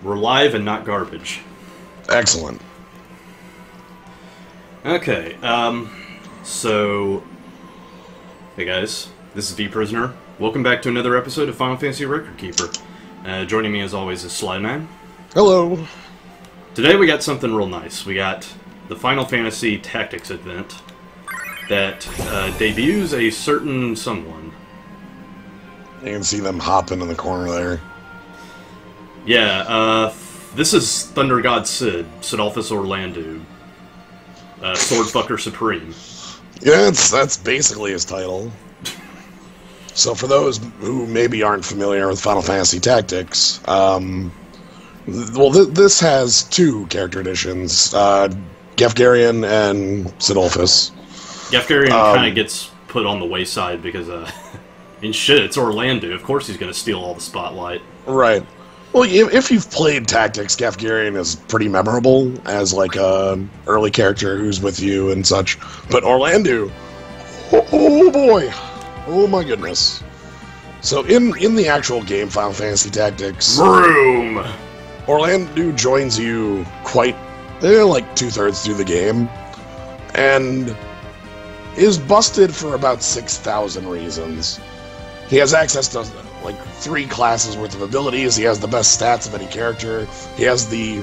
We're live and not garbage. Excellent. Okay, so... Hey guys, this is V-Prisoner. Welcome back to another episode of Final Fantasy Record Keeper. Joining me as always is Slideman. Hello. Today we got something real nice. We got the Final Fantasy Tactics event that debuts a certain someone. You can see them hopping in the corner there. Yeah, this is Thunder God Sid, Sidolphus Orlandu, Swordfucker Supreme. Yeah, that's basically his title. So for those who maybe aren't familiar with Final Fantasy Tactics, this has two character additions, Gefgarian and Sidolphus. Gefgarian kind of gets put on the wayside because, I mean, shit, it's Orlandu. Of course he's going to steal all the spotlight. Right. Well, if you've played Tactics, Gefgarian is pretty memorable as, like, a early character who's with you and such. But Orlandu, oh boy, oh my goodness. So in the actual game, Final Fantasy Tactics, Vroom! Orlandu joins you they're like 2/3 through the game, and is busted for about 6,000 reasons. He has access to like 3 classes worth of abilities. He has the best stats of any character. He has the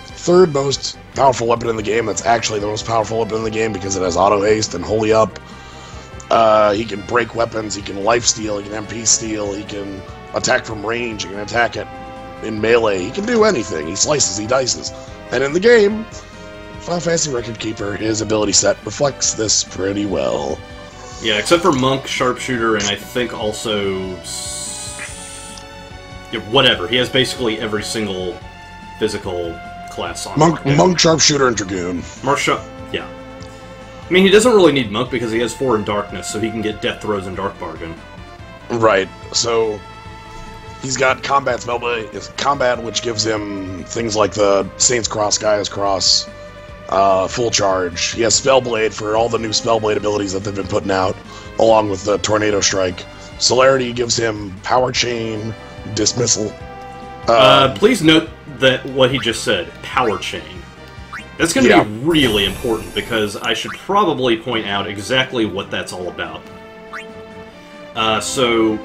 third most powerful weapon in the game that's actually the most powerful weapon in the game because it has auto haste and holy up. He can break weapons, he can lifesteal, he can MP steal, he can attack from range, he can attack it in melee, he can do anything. He slices, he dices. And in the game, Final Fantasy Record Keeper, his ability set reflects this pretty well. Yeah, except for Monk, Sharpshooter, and I think also... Yeah, whatever. He has basically every single physical class on Monk, Sharpshooter, and Dragoon. Yeah. I mean, he doesn't really need Monk because he has 4 in Darkness, so he can get Death Throws and Dark Bargain. Right, so... He's got Combat Spellblade, Combat, which gives him things like the Saint's Cross, Gaia's Cross, Full Charge. He has Spellblade for all the new Spellblade abilities that they've been putting out, along with the Tornado Strike. Celerity gives him Power Chain, Dismissal. Please note that what he just said, Power Chain. That's going to be really important, because I should probably point out exactly what that's all about. So...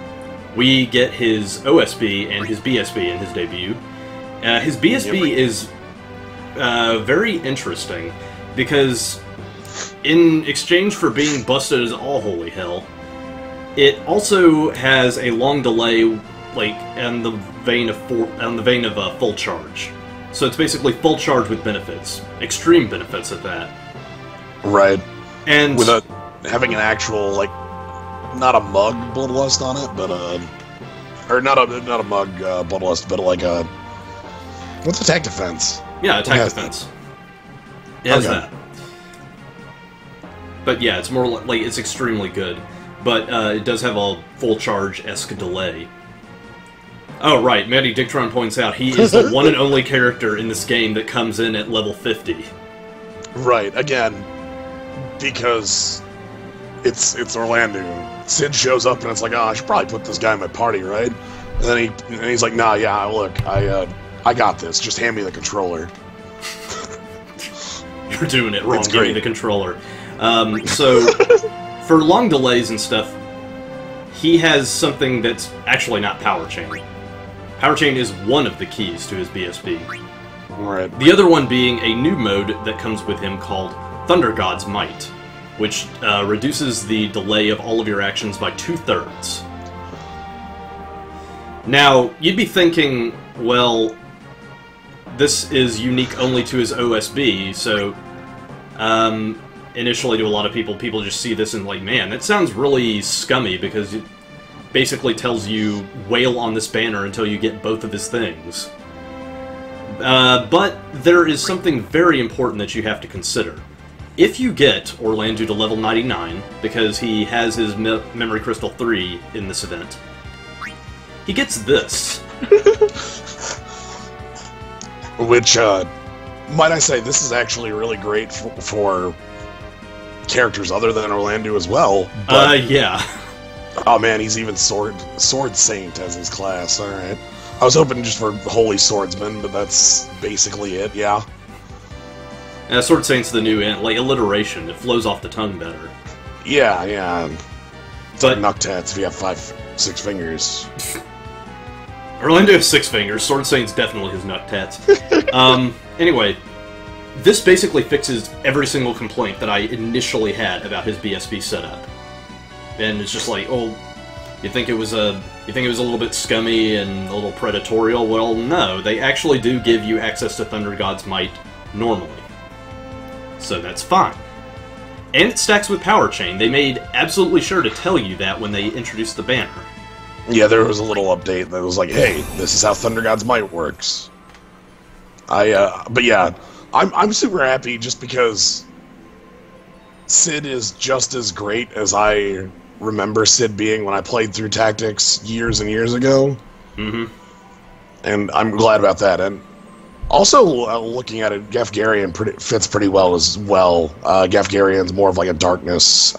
we get his OSB and his BSB in his debut. His BSB is very interesting, because in exchange for being busted as all holy hell, it also has a long delay, like in the vein of full charge. So it's basically full charge with benefits, extreme benefits at that. Right. And with having an actual like. Not a mug bloodlust on it, but or not a mug bloodlust, but like a what's attack defense? Yeah, attack defense. It has that. But yeah, it's more like it's extremely good, but it does have a full charge-esque delay. Oh right, Matty Dictron points out he is the one and only character in this game that comes in at level 50. Right, again, because it's Orlandu. Sid shows up and it's like, oh, I should probably put this guy in my party, right? And then he's like, nah, yeah, look, I got this. Just hand me the controller. You're doing it wrong. Give me the controller. So, for long delays and stuff, he has something that's actually not Power Chain. Power Chain is one of the keys to his BSB. Right. The other one being a new mode that comes with him called Thunder God's Might, which reduces the delay of all of your actions by 2/3. Now, you'd be thinking, well, this is unique only to his OSB, so initially to a lot of people just see this and like, man, that sounds really scummy because it basically tells you wail on this banner until you get both of his things. But there is something very important that you have to consider. If you get Orlandu to level 99, because he has his Memory Crystal 3 in this event, he gets this. Which, might I say, this is actually really great for characters other than Orlandu as well. But, yeah. Oh man, he's even Sword Saint as his class, alright. I was hoping just for Holy Swordsman, but that's basically it, yeah. Sword Saint's the new, like, alliteration. It flows off the tongue better. Yeah, yeah. It's like Noctats if you have 6 fingers. Orlando has 6 fingers. Sword Saint's definitely his Noctats. Anyway, this basically fixes every single complaint that I initially had about his BSB setup. And it's just like, oh, you think it was a little bit scummy and a little predatorial? Well, no, they actually do give you access to Thunder God's Might normally. So that's fine. And it stacks with Power Chain. They made absolutely sure to tell you that when they introduced the banner. Yeah, there was a little update that was like, hey, this is how Thunder God's Might works. But yeah, I'm super happy just because Sid is just as great as I remember Sid being when I played through Tactics years and years ago. Mm-hmm. And I'm glad about that. And also, looking at it, Gafgarian fits pretty well as well. Gafgarian's more of like a darkness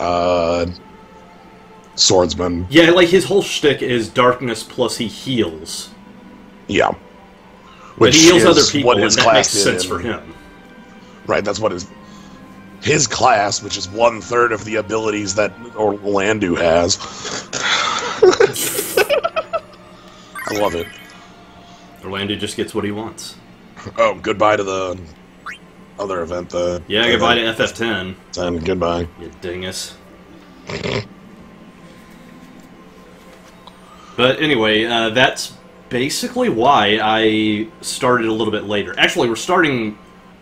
swordsman. Yeah, like his whole shtick is darkness plus he heals. Yeah. But he heals other people, and that makes sense for him. Right, that's what his class, which is 1/3 of the abilities that Orlando has. I love it. Orlando just gets what he wants. Oh, goodbye to the other event. Yeah, goodbye to FF10. And goodbye. You dingus. But anyway, that's basically why I started a little bit later. Actually, we're starting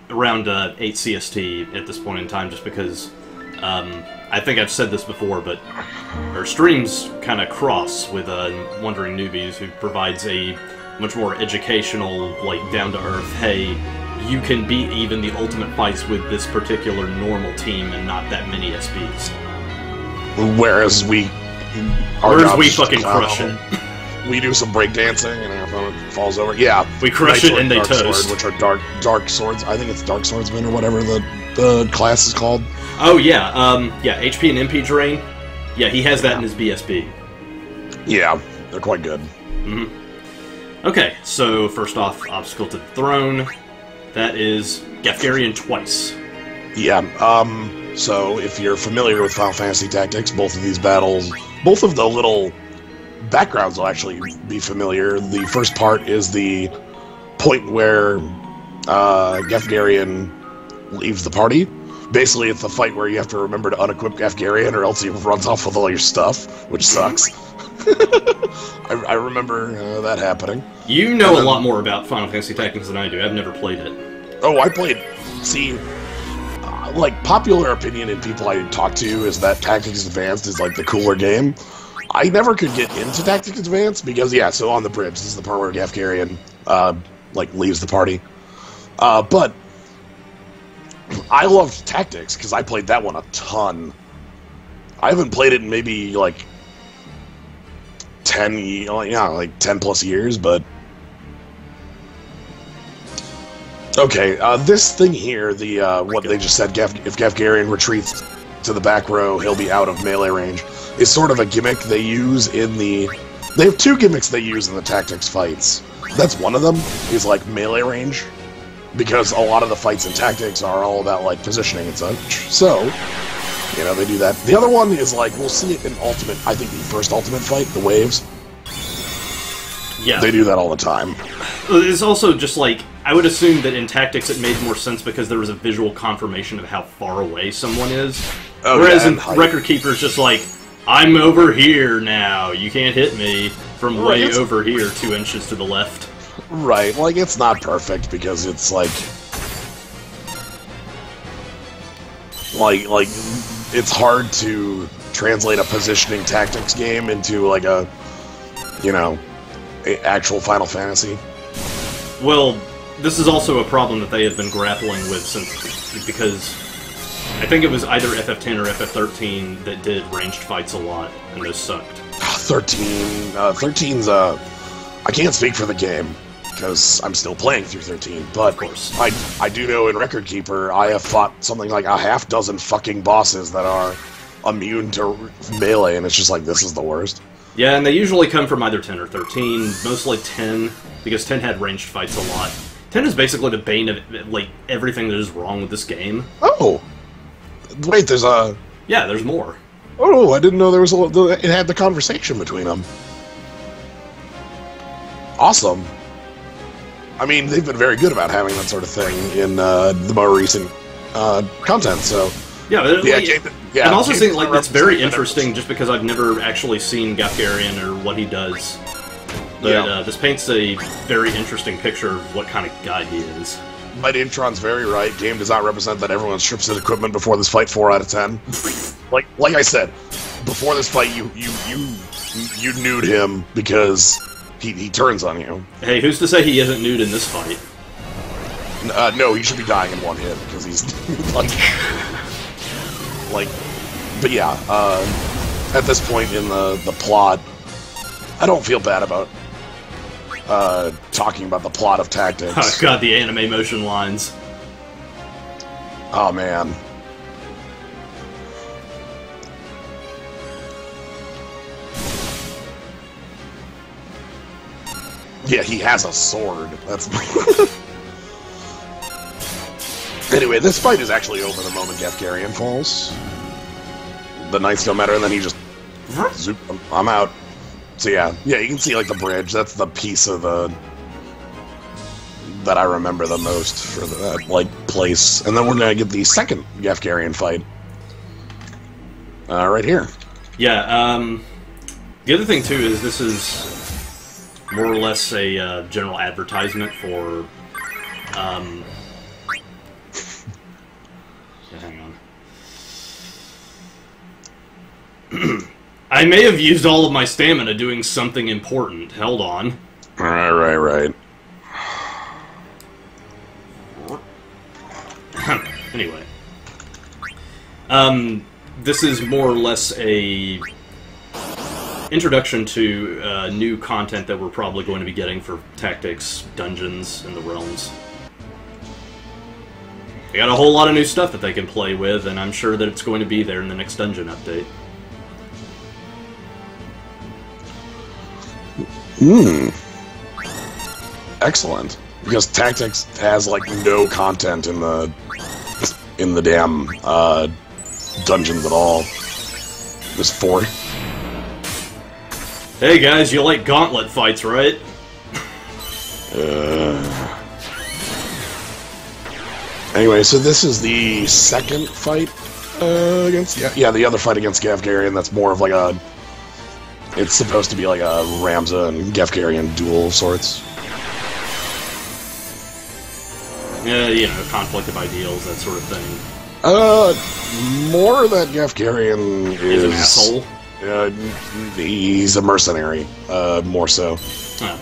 around 8 CST at this point in time, just because I think I've said this before, but our streams kind of cross with Wondering Newbies, who provides a much more educational, like, down-to-earth, hey, you can beat even the ultimate fights with this particular normal team and not that many SBs. Whereas we fucking crush it. We do some breakdancing and our opponent falls over. Yeah, we crush it and they toast. Sword, which are dark swords. I think it's Dark Swordsman or whatever the class is called. Oh yeah, yeah, HP and MP drain. Yeah, he has that in his BSB. Yeah, they're quite good. Mm-hmm. Okay, so first off, Obstacle to the Throne. That is Gafgarian twice. Yeah, so if you're familiar with Final Fantasy Tactics, both of these battles, both of the little backgrounds will actually be familiar. The first part is the point where Gafgarian leaves the party. Basically, it's the fight where you have to remember to unequip Gafgarian or else he runs off with all your stuff, which sucks. I remember that happening. You know a lot more about Final Fantasy Tactics than I do. I've never played it. Oh, I played... See, like, popular opinion in people I talk to is that Tactics Advanced is, like, the cooler game. I never could get into Tactics Advanced because, yeah, so on the bridge, this is the part where Gafgarian, like, leaves the party. But I loved Tactics because I played that one a ton. I haven't played it in maybe, like, 10 plus years, but... Okay, this thing here, the what they just said, if Gafgarian retreats to the back row, he'll be out of melee range, is sort of a gimmick they use in the... They have two gimmicks they use in the Tactics fights. That's one of them, is like melee range, because a lot of the fights in Tactics are all about like positioning and such, so, you know, they do that. The other one is like, we'll see it in Ultimate, I think the first Ultimate fight, the Waves. Yeah. They do that all the time. It's also just like, I would assume that in Tactics it made more sense because there was a visual confirmation of how far away someone is. Oh, whereas in Record Keeper it's just like, I'm over here now, you can't hit me from way over here 2 inches to the left. Right, like it's not perfect because it's like it's hard to translate a positioning tactics game into like a, you know, actual Final Fantasy. Well, this is also a problem that they have been grappling with since, because I think it was either FF10 or FF13 that did ranged fights a lot, and those sucked. 13's I can't speak for the game because I'm still playing through 13, but of course. I do know in Record Keeper I have fought something like a half dozen fucking bosses that are immune to melee, and it's just like, this is the worst. Yeah, and they usually come from either 10 or 13, mostly 10, because 10 had ranged fights a lot. 10 is basically the bane of, like, everything that is wrong with this game. Oh! Wait, there's a... Yeah, there's more. Oh, I didn't know there was a... It had the conversation between them. Awesome. I mean, they've been very good about having that sort of thing in the more recent content, so... Yeah, yeah, I'm also saying, like, it's very interesting just because I've never actually seen Gafgarian or what he does. But this paints a very interesting picture of what kind of guy he is. Mighty Intron's very right. Game does not represent that everyone strips his equipment before this fight 4 out of 10. like I said, before this fight, you nude him because he turns on you. Hey, who's to say he isn't nude in this fight? No, he should be dying in one hit because he's like, but yeah. At this point in the plot, I don't feel bad about talking about the plot of Tactics. Oh god, the anime motion lines. Oh man. Yeah, he has a sword. That's... Anyway, this fight is actually over the moment Gafgarian falls. The knights don't matter, and then he just... Zoop, I'm out. So yeah, you can see like the bridge. That's the piece of the... that I remember the most for that like place. And then we're gonna get the second Gafgarian fight. Right here. Yeah, the other thing too is this is more or less a general advertisement for hang on. I may have used all of my stamina doing something important. Hold on. Right. Anyway. This is more or less a introduction to new content that we're probably going to be getting for Tactics, Dungeons, and the Realms. They got a whole lot of new stuff that they can play with, and I'm sure that it's going to be there in the next dungeon update. Excellent. Because Tactics has like no content in the damn dungeons at all. There's 4. Hey guys, you like gauntlet fights, right? Anyway, so this is the second fight against... Yeah, the other fight against Gafgarian, that's more of like a... It's supposed to be like a Ramza and Gafgarian duel of sorts. Yeah, you know, conflict of ideals, that sort of thing. More that Gafgarian is... He's an asshole? He's a mercenary, more so. Oh.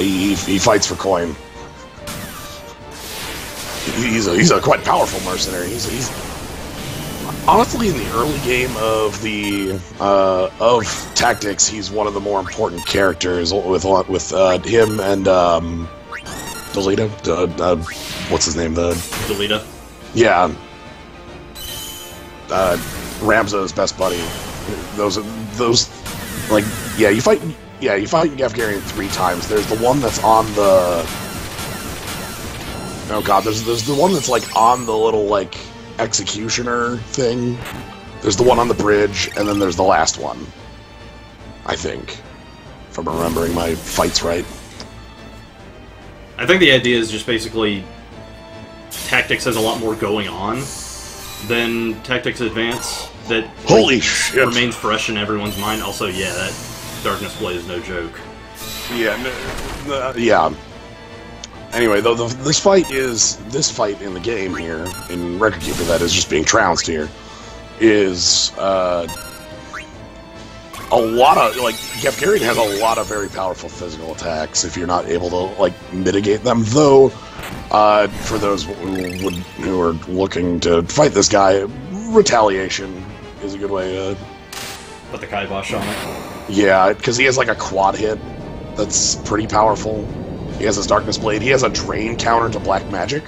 He fights for coin. He's a quite powerful mercenary. He's honestly in the early game of the of Tactics. He's one of the more important characters with him and Delita. What's his name? Delita. Yeah. Ramza's best buddy. Those like you fight Gafgarian 3 times. There's the one that's on the there's the one that's like on the little like executioner thing. There's the one on the bridge, and then there's the last one. I think, if I'm remembering my fights right. I think the idea is just basically Tactics has a lot more going on than Tactics Advance that Holy shit remains fresh in everyone's mind. Also, yeah, that Darkness Blade is no joke. Yeah, yeah. Anyway, though, this fight in the game here, in Record Keeper, that is just being trounced here, is a lot of, like, Gafgarian has a lot of very powerful physical attacks if you're not able to, like, mitigate them, though, for those who are looking to fight this guy, retaliation is a good way to... Put the kibosh on it. Yeah, because he has, like, a quad hit that's pretty powerful. He has his Darkness Blade. He has a drain counter to black magic.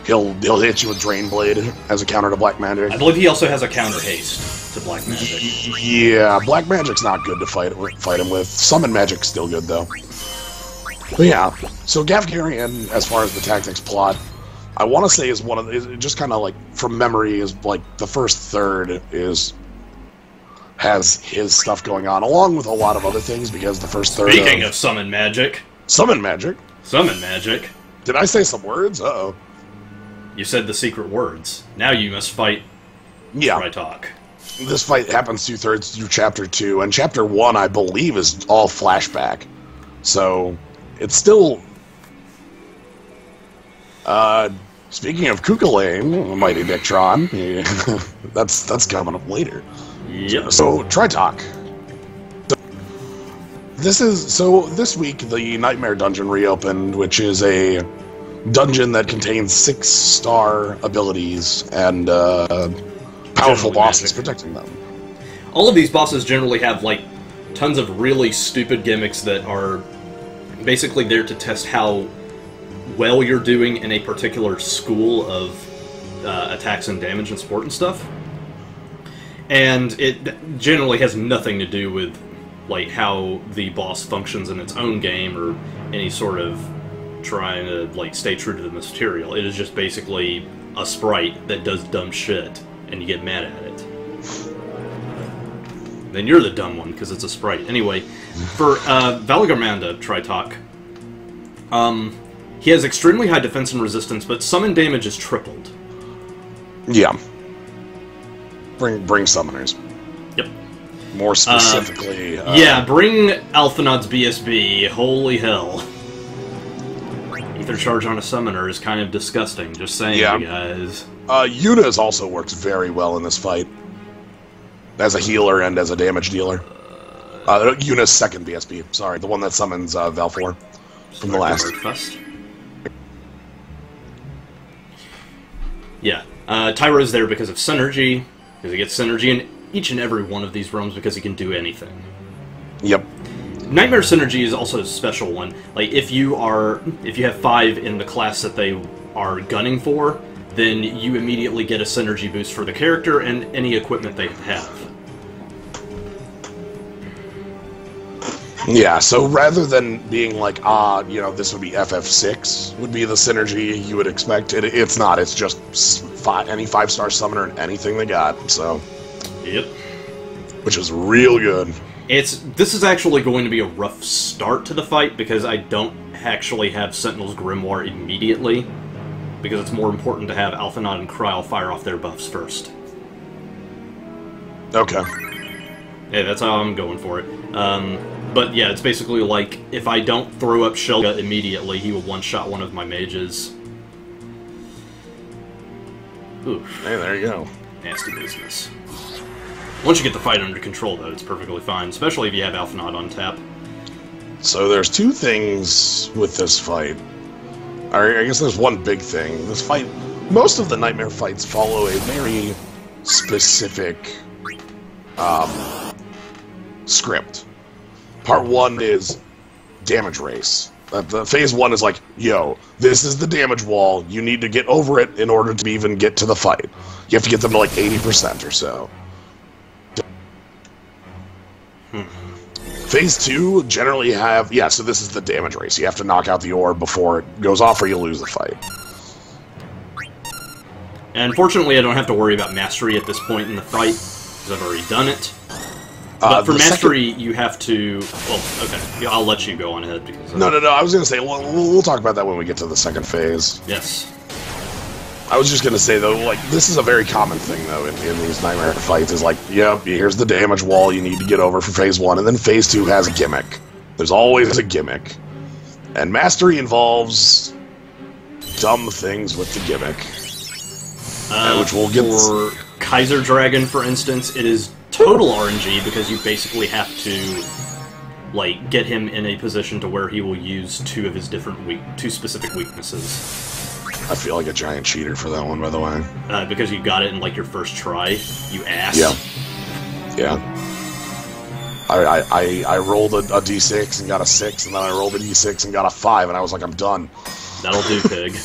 He'll hit you with Drain Blade as a counter to Black Magic. I believe he also has a counter haste to Black Magic. Yeah, Black Magic's not good to fight him with. Summon Magic's still good, though. But yeah, so Gavkarian, as far as the tactics plot, I want to say is one of the, just kind of like, from memory, is like the first third has his stuff going on, along with a lot of other things, because the first third Speaking of Summon Magic. Summon Magic? Summon Magic. Did I say some words? Uh-oh. You said the secret words. Now you must fight Tritalk. This fight happens 2/3 through Chapter 2, and Chapter 1, I believe, is all flashback. So, it's still... speaking of Kukulane, Mighty Dictron, that's coming up later. Yep. So, Tritalk. This week, the Nightmare Dungeon reopened, which is a dungeon that contains 6-star abilities and powerful bosses protecting them. All of these bosses generally have, like, tons of really stupid gimmicks that are basically there to test how well you're doing in a particular school of attacks and damage and support and stuff. And it generally has nothing to do with, like, how the boss functions in its own game or any sort of trying to, like, stay true to the material. It is just basically a sprite that does dumb shit, and you get mad at it. Then you're the dumb one, because it's a sprite. Anyway, for Valagarmanda Tritalk, he has extremely high defense and resistance, but summon damage is tripled. Yeah. Bring summoners. Yep. More specifically... yeah, bring Alphanod's BSB. Holy hell. Ether Charge on a summoner is kind of disgusting, just saying, you guys. Yuna's also works very well in this fight. As a healer and as a damage dealer. Yuna's second BSB, sorry, the one that summons Valfor from the last. Yeah, Tyro's there because of synergy, because he gets synergy in each and every one of these realms because he can do anything. Yep. Nightmare Synergy is also a special one. Like, if you have 5 in the class that they are gunning for, then you immediately get a synergy boost for the character and any equipment they have. Yeah, so rather than being like, this would be FF6, would be the synergy you would expect, it's not. It's just any 5-star summoner and anything they got, so... Yep. Which is real good. This is actually going to be a rough start to the fight, because I don't actually have Sentinel's Grimoire immediately, because it's more important to have Alphanod and Kryl fire off their buffs first. Okay. Yeah, that's how I'm going for it. But yeah, it's basically like, if I don't throw up Shelga immediately, he will one-shot one of my mages. Oof. Hey, there you go. Nasty business. Once you get the fight under control, though, it's perfectly fine, especially if you have Alphanod on tap. So there's 2 things with this fight. I guess there's one big thing. This fight, most of the Nightmare fights follow a very specific script. Part 1 is damage race. The phase 1 is like, yo, this is the damage wall. You need to get over it in order to even get to the fight. You have to get them to like 80% or so. Phase 2 generally have... Yeah, so this is the damage race. You have to knock out the orb before it goes off or you lose the fight. And unfortunately, I don't have to worry about mastery at this point in the fight, because I've already done it. But for mastery, you have to... Well, okay, I'll let you go on ahead. Because No, I was going to say, we'll talk about that when we get to the second phase. Yes. I was just going to say, though, like, this is a very common thing, though, in these Nightmare fights, is like, yep, here's the damage wall you need to get over for phase 1, and then phase 2 has a gimmick. There's always a gimmick. And mastery involves dumb things with the gimmick. Which we'll get... For Kaiser Dragon, for instance, it is total RNG, because you basically have to, like, get him in a position to where he will use 2 of his two specific weaknesses. I feel like a giant cheater for that one, by the way. Because you got it in, like, your first try, you ass. Yeah. I rolled a d6 and got a 6, and then I rolled a d6 and got a 5, and I was like, I'm done. That'll do, pig.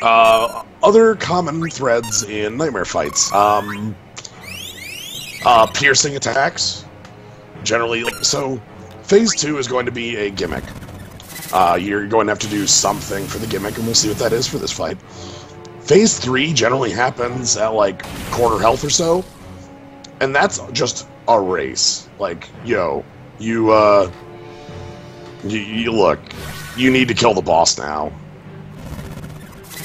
Other common threads in nightmare fights. Piercing attacks. Generally, so Phase 2 is going to be a gimmick. You're going to have to do something for the gimmick, and we'll see what that is for this fight. Phase 3 generally happens at, like, quarter health or so, and that's just a race. Like, yo, you look, you need to kill the boss now.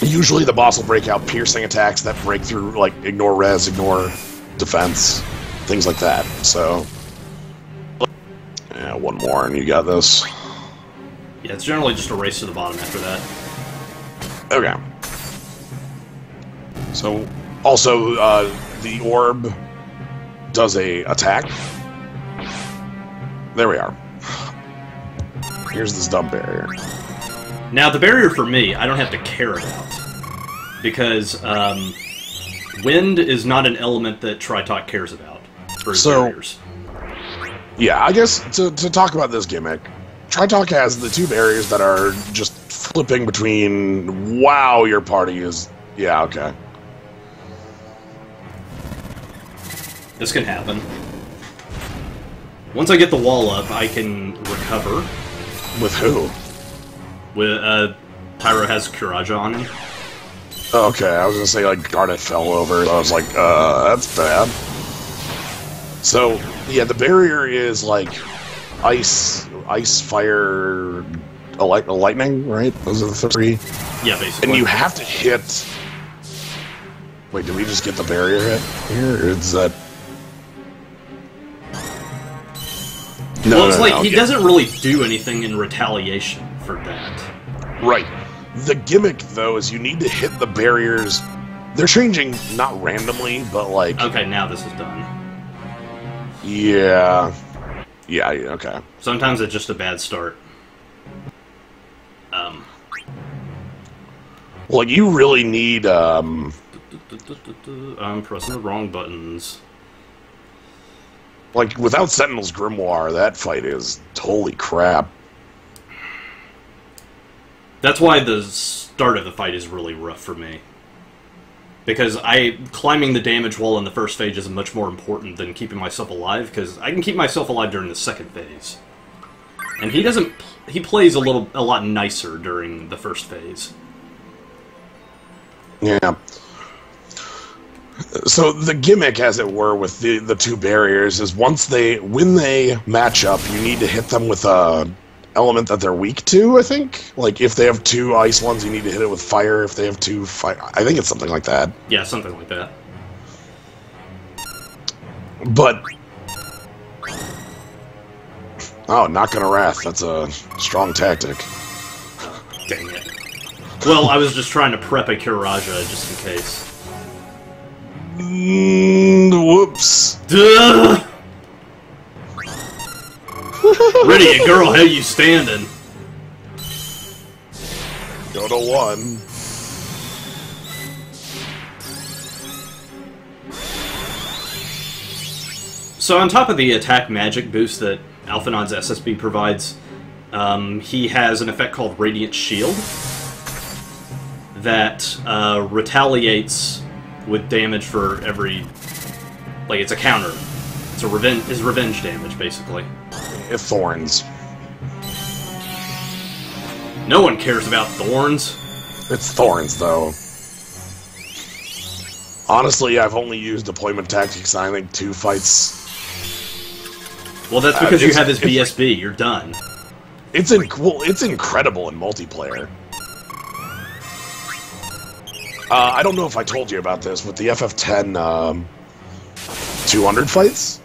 Usually the boss will break out piercing attacks that break through, like, ignore res, ignore defense, things like that, so... Yeah, one more and you got this. Yeah, it's generally just a race to the bottom after that. Okay. So, also, the orb does a attack. There we are. Here's this dumb barrier. Now, the barrier for me, I don't have to care about. Because, wind is not an element that Tritalk cares about for his barriers. Yeah, I guess to talk about this gimmick, Tritalk has the two barriers that are just flipping between, wow, your party is... Yeah, okay. This can happen. Once I get the wall up, I can recover. With who? With, Pyro has Kuraja on him. Okay, I was gonna say, like, Garnet fell over. I was like, that's bad. So, yeah, the barrier is, like, ice, fire, lightning, right? Those are the three? Yeah, basically. And you have to hit... Wait, did we just get the barrier hit here? Or is that... No, well, it's like, he doesn't really do anything in retaliation for that. Right. The gimmick, though, is you need to hit the barriers. They're changing, not randomly, but, like... Okay, now this is done. Yeah. Yeah, okay. Sometimes it's just a bad start. Well, you really need, I'm pressing the wrong buttons. Like, without Sentinel's Grimoire, that fight is... Holy crap. That's why the start of the fight is really rough for me. Because climbing the damage wall in the first phase is much more important than keeping myself alive, because I can keep myself alive during the second phase. And he doesn't... He plays a lot nicer during the first phase. Yeah. So the gimmick, as it were, with the two barriers is when they match up, you need to hit them with a element that they're weak to, I think? Like, if they have two ice ones, you need to hit it with fire. If they have two fire... I think it's something like that. Yeah, something like that. But... Oh, not gonna wrath. That's a strong tactic. Dang it. Well, I was just trying to prep a Kuraja, just in case. Whoops. Duh! Ready, girl, how you standing? Go to one. So on top of the attack magic boost that Alphanon's SSB provides, he has an effect called Radiant Shield that retaliates with damage for every... Like, it's a counter. It's his revenge damage, basically. If thorns. No one cares about thorns. It's thorns, though. Honestly, I've only used deployment tactics, I think, 2 fights. Well, that's because you have his BSB. You're done. It's incredible in multiplayer. I don't know if I told you about this, with the FF10 200 fights?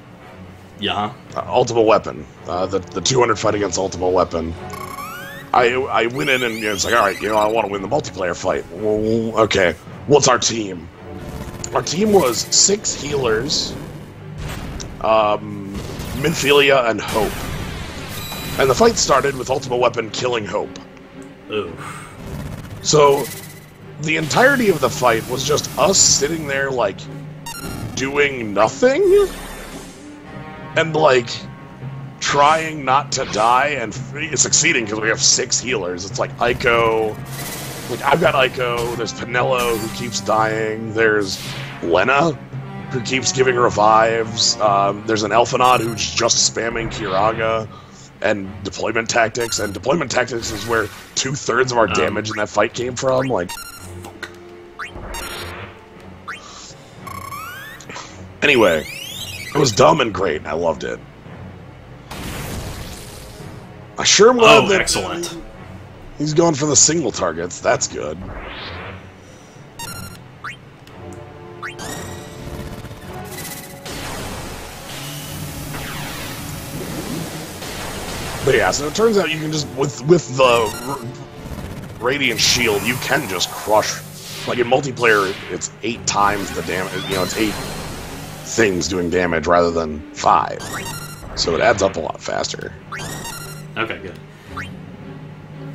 Yeah. Ultimate Weapon. The 200 fight against Ultimate Weapon. I went in and it's like, alright, I want to win the multiplayer fight. Well, okay, what's our team? Our team was 6 healers, Minfilia, and Hope. And the fight started with Ultimate Weapon killing Hope. Ooh. So, the entirety of the fight was just us sitting there, like, doing nothing? And, like, trying not to die and succeeding because we have 6 healers. It's like Aiko, Like, I've got Ico, there's Pinello, who keeps dying, there's Lena, who keeps giving revives, there's an Elfanaud who's just spamming Kiraga, and deployment tactics, and deployment tactics is where 2/3 of our damage in that fight came from, like... Anyway, it was dumb and great, and I loved it. I sure am glad that excellent. He's going for the single targets. That's good. But yeah, so it turns out you can just with the Radiant Shield, you can just crush. Like in multiplayer, it's 8 times the damage. You know, it's 8 things doing damage rather than 5, so it adds up a lot faster. Okay, good.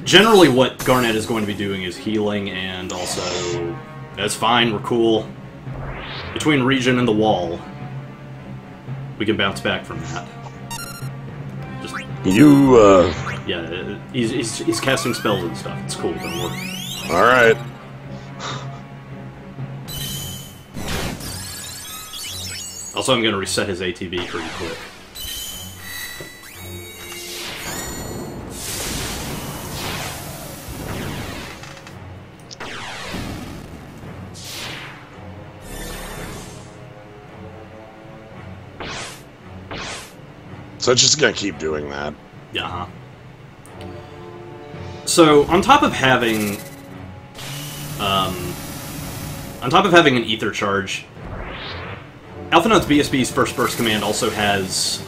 Generally, what Garnet is going to be doing is healing, and also that's fine. We're cool. Between Regen and the wall, we can bounce back from that. Just yeah, he's casting spells and stuff. It's cool. Don't worry. All right. Also, I'm going to reset his ATB pretty quick. So it's just going to keep doing that. Yeah. So, on top of having an ether charge, Alphanaud's BSB's first burst command also has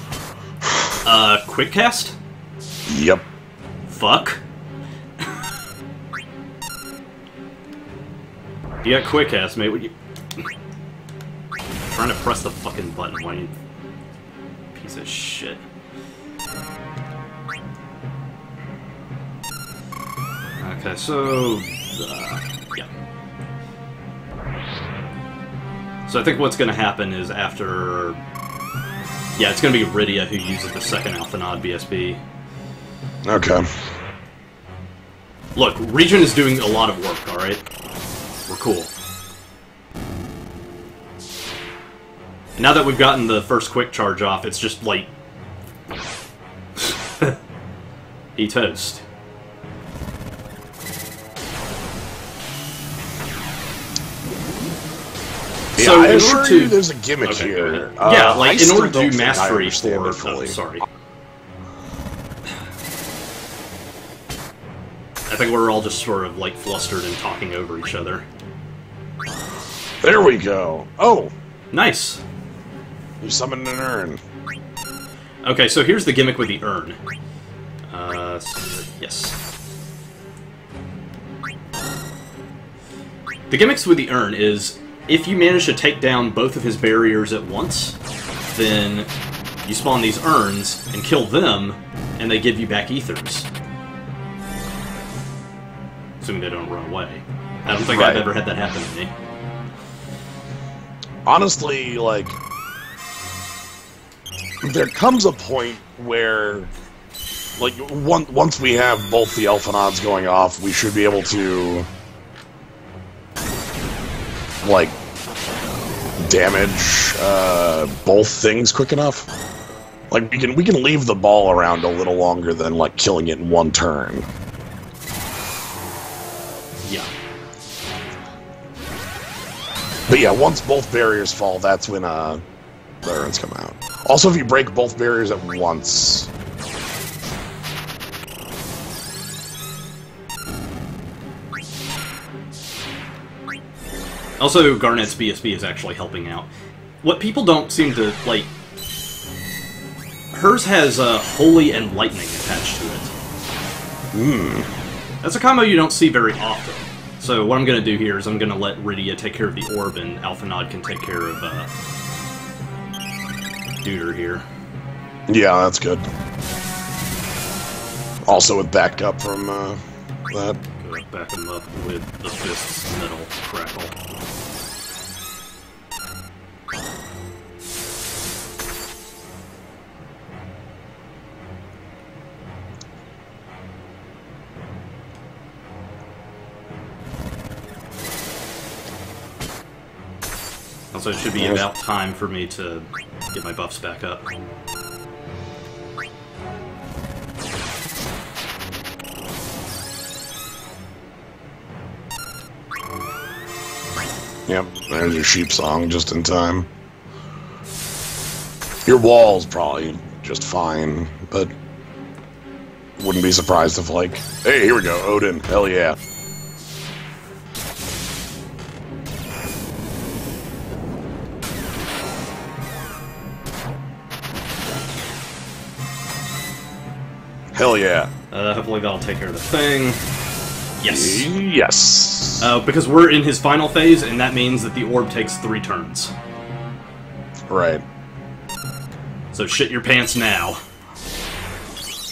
quick cast? Yep. Fuck. You got quick cast, mate. What you... trying to press the fucking button. Why you... piece of shit. Okay, so... yeah. So I think what's going to happen is after... yeah, it's going to be Rydia who uses the second Alphanaud BSB. Okay. Look, Regen is doing a lot of work, alright? We're cool. And now that we've gotten the first quick charge off, it's just like... he toast. Yeah, So I in assure order to... you there's a gimmick here. Yeah, like, in order to do do mastery for... Oh, sorry. I think we're all just sort of, like, flustered and talking over each other. There we go. Oh! Nice! You summoned an urn. Okay, so here's the gimmick with the urn. Yes. The gimmicks with the urn is, if you manage to take down both of his barriers at once, then you spawn these urns and kill them, and they give you back ethers. Assuming they don't run away. I don't think I've ever had that happen to me. Honestly, like... there comes a point where... like, once we have both the Elfanauds going off, we should be able to... like... damage both things quick enough. Like, we can leave the ball around a little longer than, like, killing it in one turn. Yeah. But yeah, once both barriers fall, that's when the urns come out. Also, if you break both barriers at once... Also, Garnet's BSB is actually helping out. What people don't seem to, like... hers has Holy and Lightning attached to it. That's a combo you don't see very often. So what I'm going to do here is I'm going to let Rydia take care of the orb, and Alphanaud can take care of Duder here. Yeah, that's good. Also with backup from that. Go back him up with the Fist's Metal Crackle. Also, it should be about time for me to get my buffs back up. Yep, there's your sheep song just in time. Your wall's probably just fine, but wouldn't be surprised if, like, hey, here we go, Odin, hell yeah. Hell yeah. Hopefully that'll take care of the thing. Yes. Yes. Because we're in his final phase, and that means that the orb takes 3 turns. Right. So shit your pants now.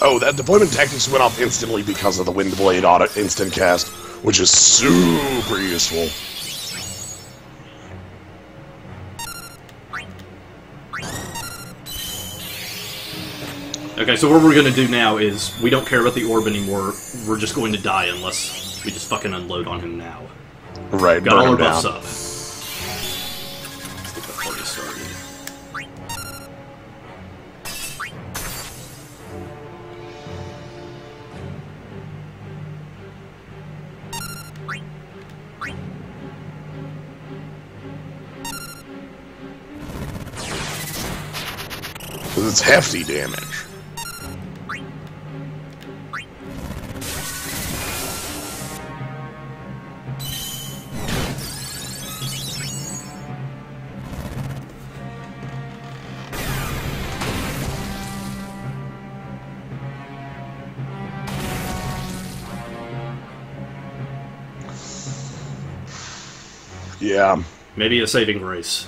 Oh, that deployment tactics went off instantly because of the Wind Blade auto instant cast, which is super useful. Okay, so what we're going to do now is, we don't care about the orb anymore, we're just going to die unless we just fucking unload on him now. Right, got all our buffs down. up. Let's get the party started. Because it's hefty damage. Yeah. Maybe a saving grace.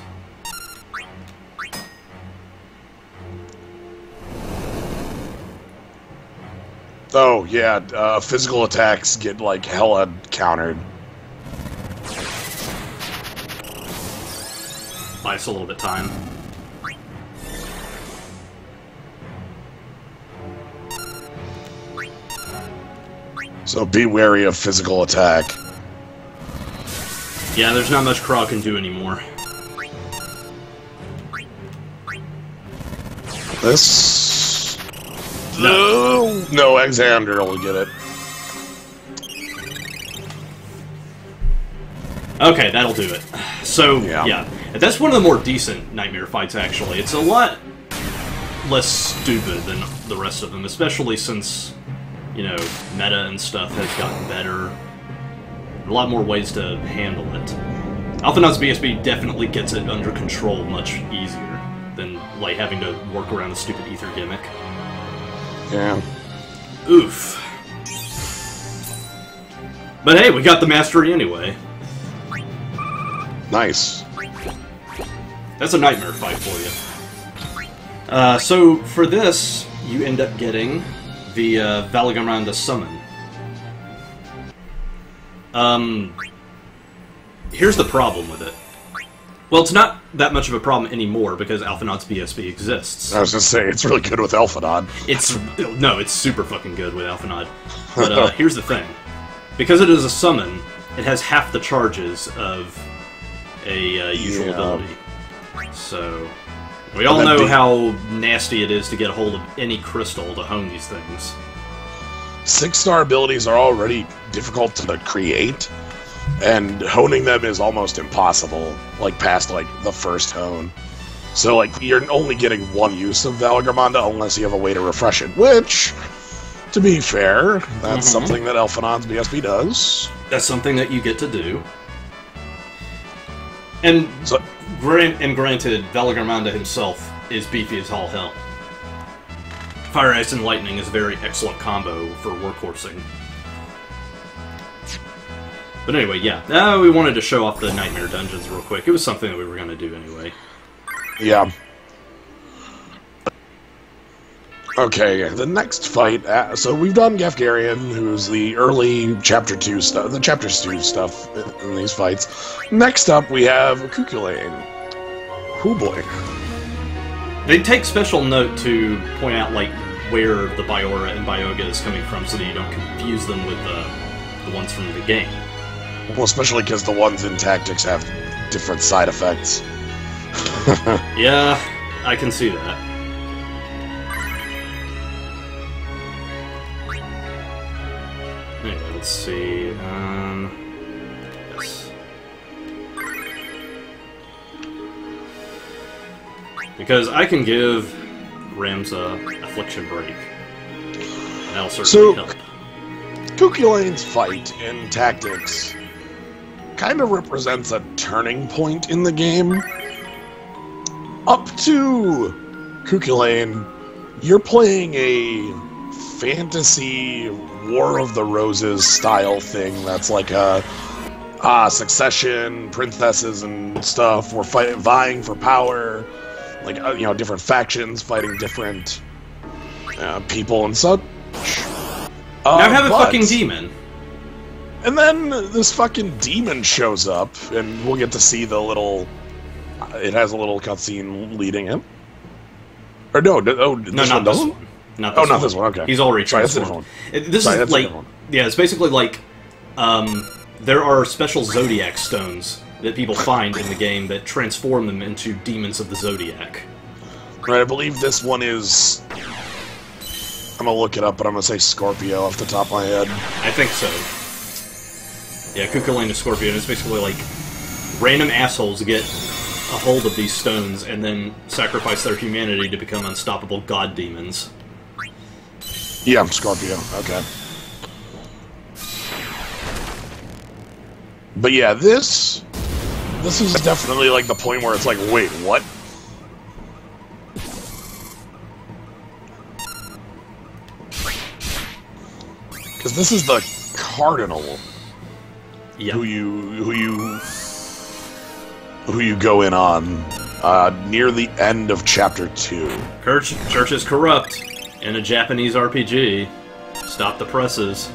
Oh, yeah, physical attacks get, like, hella countered. Buy us a little bit of time. So be wary of physical attack. Yeah, there's not much Krog can do anymore. This... No! No, Alexander will get it. Okay, that'll do it. So, Yeah. that's one of the more decent Nightmare fights, actually. It's a lot less stupid than the rest of them, especially since, you know, meta and stuff has gotten better. A lot more ways to handle it. Alphanaud's BSB definitely gets it under control much easier than, like, having to work around a stupid ether gimmick. Yeah. Oof. But hey, we got the mastery anyway. Nice. That's a Nightmare fight for you. So, for this, you end up getting the Valagamanda summon. Here's the problem with it. Well, it's not that much of a problem anymore because Alphanaud's BSB exists. I was just saying, it's really good with Alphanaud. It's super fucking good with Alphanaud. But here's the thing. Because it is a summon, it has half the charges of a usual ability. So, we all know how nasty it is to get a hold of any crystal to hone these things. 6-star abilities are already difficult to create, and honing them is almost impossible, like, past, like, the first hone. So, like, you're only getting one use of Valagamanda unless you have a way to refresh it, which, to be fair, that's something that Alphanaud's BSB does. That's something that you get to do. And, granted, Valagamanda himself is beefy as all hell. Fire, Ice, and Lightning is a very excellent combo for workhorsing. But anyway, yeah. We wanted to show off the Nightmare Dungeons real quick. It was something that we were going to do anyway. Yeah. Okay, the next fight... so we've done Gafgarian, who's the early Chapter 2 stuff, the Chapter 2 stuff in these fights. Next up, we have Cuculain. Oh boy. They take special note to point out, like, where the Biora and Bioga is coming from so that you don't confuse them with the ones from the game. Well, especially because the ones in Tactics have different side effects. Yeah, I can see that. Anyway, let's see. Yes. Because I can give Ramza Affliction Break. And that'll certainly help. Kukulain's fight in Tactics kind of represents a turning point in the game. Up to Kukulain, you're playing a fantasy War of the Roses style thing that's like a succession, princesses and stuff. We're vying for power, like you know, different factions fighting different people and such. Now have a fucking demon. And then this fucking demon shows up, and we'll get to see the little... it has a little cutscene leading him. Or no, this no, one not doesn't? this one. Not this not this one, okay. He's already transformed. This is like... Yeah, it's basically like... there are special Zodiac stones that people find in the game that transform them into demons of the Zodiac. Right, I believe this one is... I'm gonna look it up, but I'm gonna say Scorpio off the top of my head. I think so. Yeah, Kukulain is Scorpio, and it's basically like random assholes get a hold of these stones and then sacrifice their humanity to become unstoppable god demons. Yeah, I'm Scorpio. Okay. But yeah, this is definitely like the point where it's like, wait, what? Because this is the Cardinal, yep. who you go in on near the end of Chapter 2. Church is corrupt in a Japanese RPG. Stop the presses.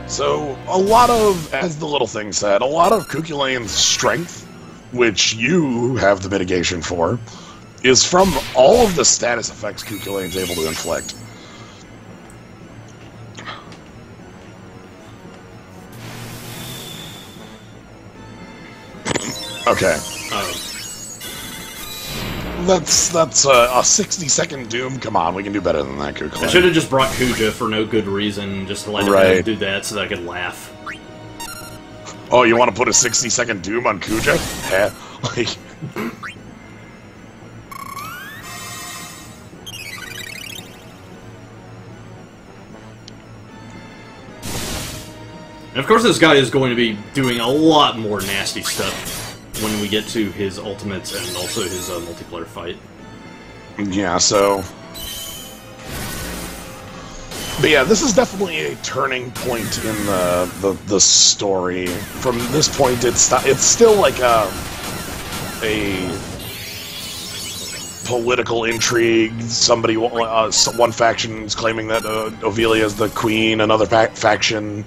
So, a lot of, as the little thing said, a lot of Kukulain's strength, which you have the mitigation for, is from all of the status effects Kukulain's able to inflict. Okay. That's a 60-second Doom. Come on, we can do better than that, Kukulain. I should have just brought Kuja for no good reason, just to let him do that so that I could laugh. Oh, you want to put a 60-second Doom on Kuja? Yeah. Like... And of course this guy is going to be doing a lot more nasty stuff when we get to his ultimates and also his multiplayer fight. Yeah, so... But yeah, this is definitely a turning point in the story. From this point, it's still like a political intrigue. Somebody, one faction is claiming that Ovelia is the queen, another faction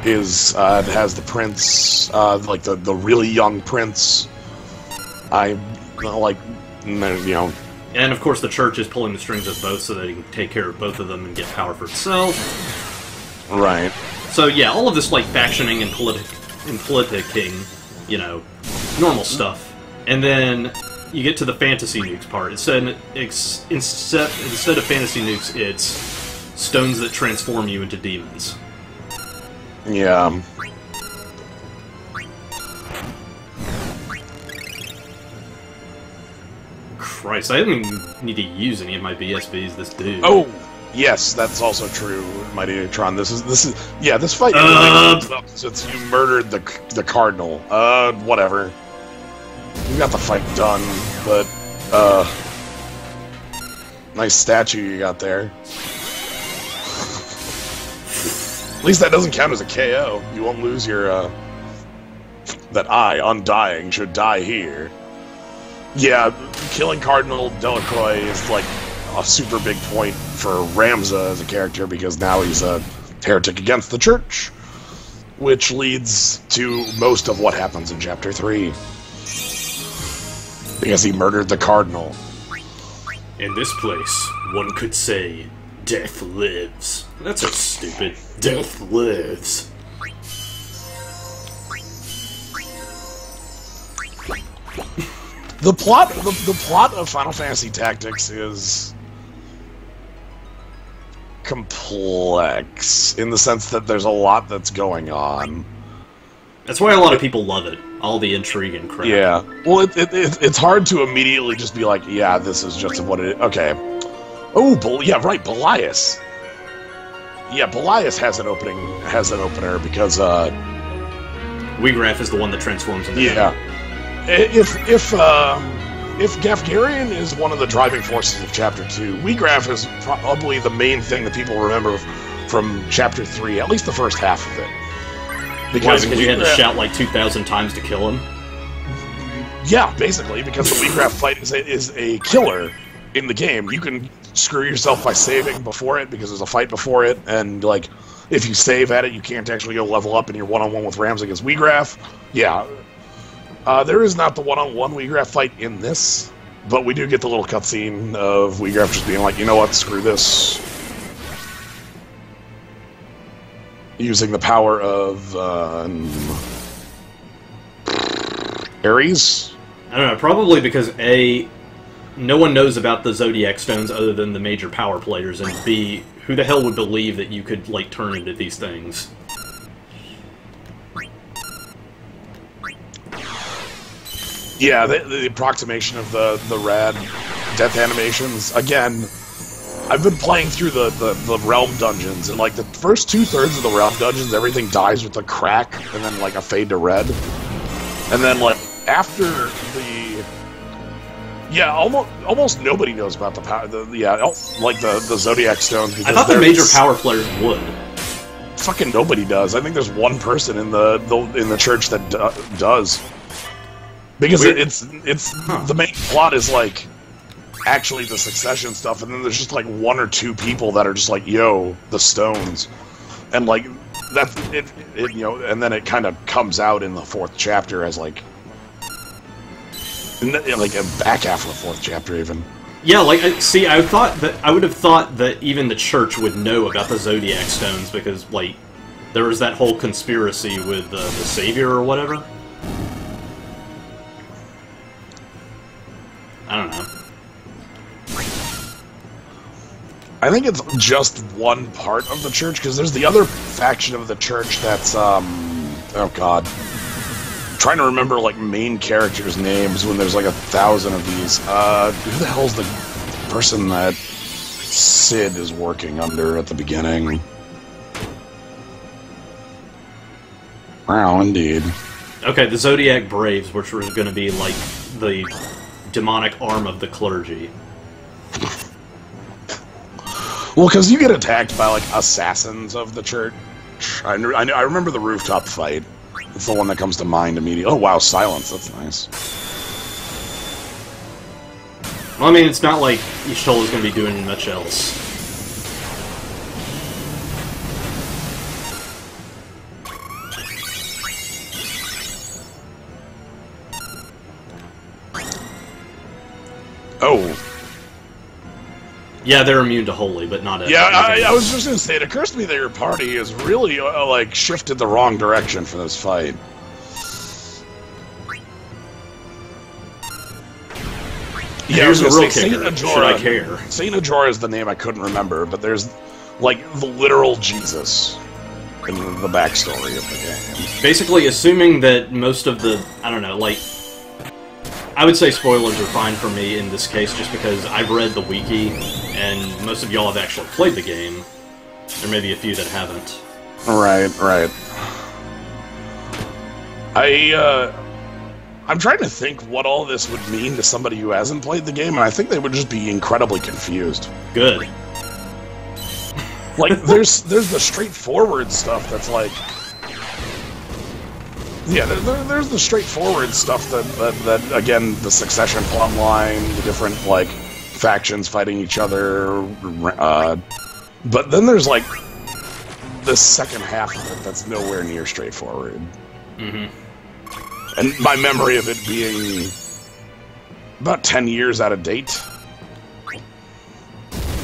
has the prince, like the really young prince. You know. And of course the church is pulling the strings of both so that he can take care of both of them and get power for itself. Right. So yeah, all of this like factioning and politicking, you know, normal stuff. And then you get to the fantasy nukes part. Instead of fantasy nukes, it's stones that transform you into demons. Yeah. Christ, I didn't even need to use any of my BSBs, this dude. Oh, yes, that's also true, Mighty Tron. This fight since you murdered the Cardinal. Whatever. You got the fight done, but, nice statue you got there. At least that doesn't count as a KO. You won't lose your, that I, Undying, should die here. Yeah, killing Cardinal Delacroix is, like, a super big point for Ramza as a character, because now he's a heretic against the Church, which leads to most of what happens in Chapter 3. Because he murdered the Cardinal. In this place, one could say, death lives. That's so stupid. Death lives. The plot of Final Fantasy Tactics is complex in the sense that there's a lot that's going on. That's why a lot of people love it. All the intrigue and crap. Yeah. Well, it's hard to immediately just be like, yeah, this is just what it is. Okay. Oh, yeah, right, Belias. Yeah, Belias has an opener because Weegraf is the one that transforms into yeah. If Gafgarian is one of the driving forces of Chapter 2, Weegraf is probably the main thing that people remember from Chapter 3, at least the first half of it. Because you had to shout like 2,000 times to kill him? Yeah, basically, because the Weegraf fight is a killer in the game. You can screw yourself by saving before it, because there's a fight before it, and like, if you save at it, you can't actually go level up in your one-on-one with Rams against Weegraf. Yeah. There is not the one-on-one Weegraf fight in this, but we do get the little cutscene of Weegraf just being like, you know what, screw this. Using the power of Ares? I don't know, probably because A, no one knows about the Zodiac Stones other than the major power players, and B, who the hell would believe that you could, like, turn into these things? Yeah, the approximation of the rad death animations, again, I've been playing through the Realm dungeons, and like the first 2/3 of the Realm dungeons, everything dies with a crack, and then like a fade to red. And then like after the... Yeah, almost nobody knows about the power, like the Zodiac Stones. I thought the major power players would. Fucking nobody does. I think there's one person in the church that does. Because it's the main plot is like actually the succession stuff, and then there's just like one or two people that are just like, yo, the stones, and like that's it you know, and then it kind of comes out in the 4th chapter as like a back half of the 4th chapter even. Yeah, like, see, I would have thought that even the church would know about the Zodiac Stones, because like there was that whole conspiracy with the Savior or whatever. I don't know. I think it's just one part of the church, because there's the other faction of the church that's, oh god. I'm trying to remember, like, main characters' names when there's, like, 1,000 of these. Who the hell's the person that Sid is working under at the beginning? Wow, indeed. Okay, the Zodiac Braves, which were going to be, like, the demonic arm of the clergy. Well, because you get attacked by, like, assassins of the church. I remember the rooftop fight. It's the one that comes to mind immediately. Oh, wow, silence. That's nice. Well, I mean, it's not like Y'shtola is going to be doing much else. Oh. Yeah, they're immune to holy, but not... Yeah, I was just going to say, it occurs to me that your party has really, like, shifted the wrong direction for this fight. Yeah, here's a real kicker. Should I care? Saint Ajora is the name I couldn't remember, but there's, like, the literal Jesus in the backstory of the game. Basically, assuming that most of the... I don't know, like... I would say spoilers are fine for me in this case, just because I've read the wiki, and most of y'all have actually played the game. There may be a few that haven't. Right. I'm trying to think what all this would mean to somebody who hasn't played the game, and I think they would just be incredibly confused. Good. Like, there's the straightforward stuff that's like... Yeah, there's the straightforward stuff that again, the succession plot line, the different, like, factions fighting each other, but then there's, like, the second half of it that's nowhere near straightforward. Mm-hmm. And my memory of it being about 10 years out of date.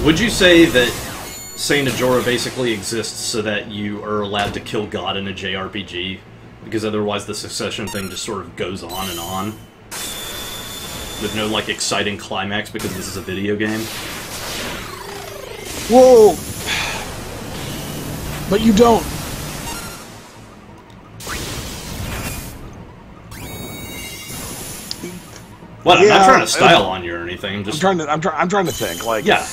Would you say that Saint Ajora basically exists so that you are allowed to kill God in a JRPG? Because otherwise the succession thing just sort of goes on and on? with no, like, exciting climax because this is a video game. Whoa! But you don't. What? I'm not trying to style on you or anything. Just I'm trying to think. Like, yeah.